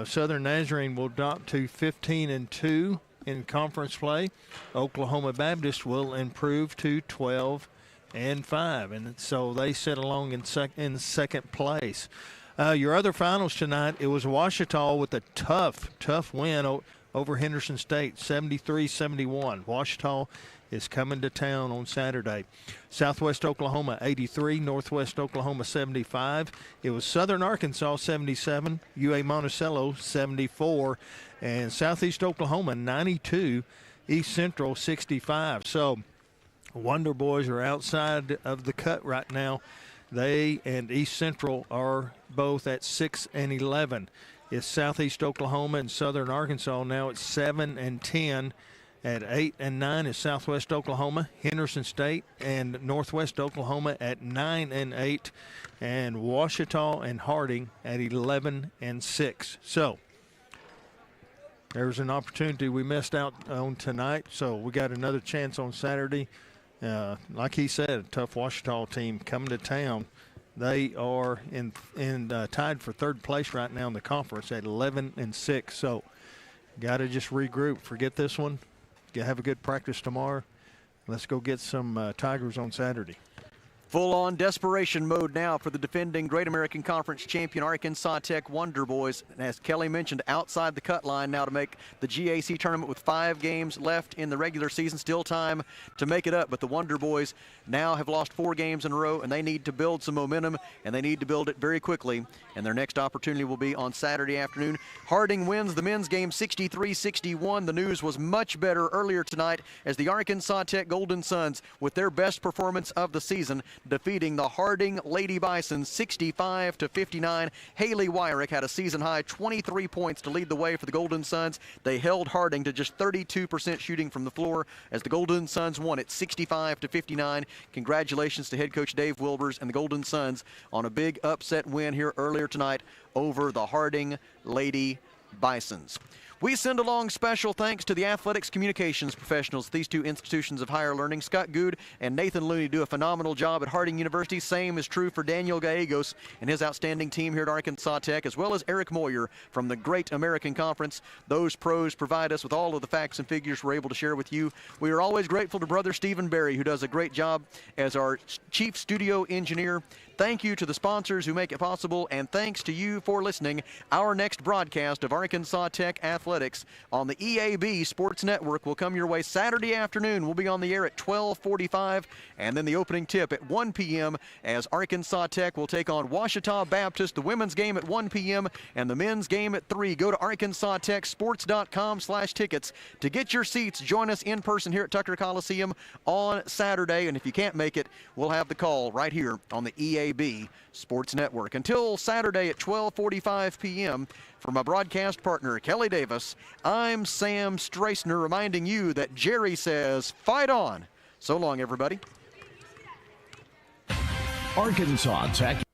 Southern Nazarene will drop to 15-2 in conference play. Oklahoma Baptist will improve to 12-5. And so they sit along in second place. Your other finals tonight, it was Ouachita with a tough win over Henderson State, 73-71. Ouachita is coming to town on Saturday. Southwest Oklahoma 83, Northwest Oklahoma 75. It was Southern Arkansas 77, UA Monticello 74, and Southeast Oklahoma 92, East Central 65. So Wonder Boys are outside of the cut right now. They and East Central are both at 6-11. It's Southeast Oklahoma and Southern Arkansas now at 7-10. At 8-9 is Southwest Oklahoma, Henderson State, and Northwest Oklahoma at 9-8, and Ouachita and Harding at 11-6. So there's an opportunity we missed out on tonight. So we got another chance on Saturday. Like he said, a tough Ouachita team coming to town. They are in tied for third place right now in the conference at 11-6. So got to just regroup. Forget this one. Have a good practice tomorrow. Let's go get some Tigers on Saturday. Full-on desperation mode now for the defending Great American Conference champion Arkansas Tech Wonder Boys. And as Kelly mentioned, outside the cut line now to make the GAC tournament with 5 games left in the regular season. Still time to make it up, but the Wonder Boys now have lost 4 games in a row, and they need to build some momentum, and they need to build it very quickly. And their next opportunity will be on Saturday afternoon. Harding wins the men's game 63-61. The news was much better earlier tonight as the Arkansas Tech Golden Suns, with their best performance of the season, defeating the Harding Lady Bison 65-59. Haley Wyrick had a season-high 23 points to lead the way for the Golden Suns. They held Harding to just 32% shooting from the floor as the Golden Suns won it 65-59. Congratulations to head coach Dave Wilbers and the Golden Suns on a big upset win here earlier tonight over the Harding Lady Bisons. We send along special thanks to the athletics communications professionals. These two institutions of higher learning, Scott Good and Nathan Looney, do a phenomenal job at Harding University. Same is true for Daniel Gallegos and his outstanding team here at Arkansas Tech, as well as Eric Moyer from the Great American Conference. Those pros provide us with all of the facts and figures we're able to share with you. We are always grateful to Brother Stephen Berry, who does a great job as our chief studio engineer. Thank you to the sponsors who make it possible, and thanks to you for listening. Our next broadcast of Arkansas Tech Athletics on the EAB Sports Network will come your way Saturday afternoon. We'll be on the air at 12:45, and then the opening tip at 1 p.m. as Arkansas Tech will take on Ouachita Baptist. The women's game at 1 p.m. and the men's game at 3. Go to arkansastechsports.com/tickets to get your seats. Join us in person here at Tucker Coliseum on Saturday, and if you can't make it, we'll have the call right here on the EAB Sports Network. Until Saturday at 12:45 p.m., for my broadcast partner, Kelly Davis, I'm Sam Strassner, reminding you that Jerry says, fight on. So long, everybody. Arkansas Tech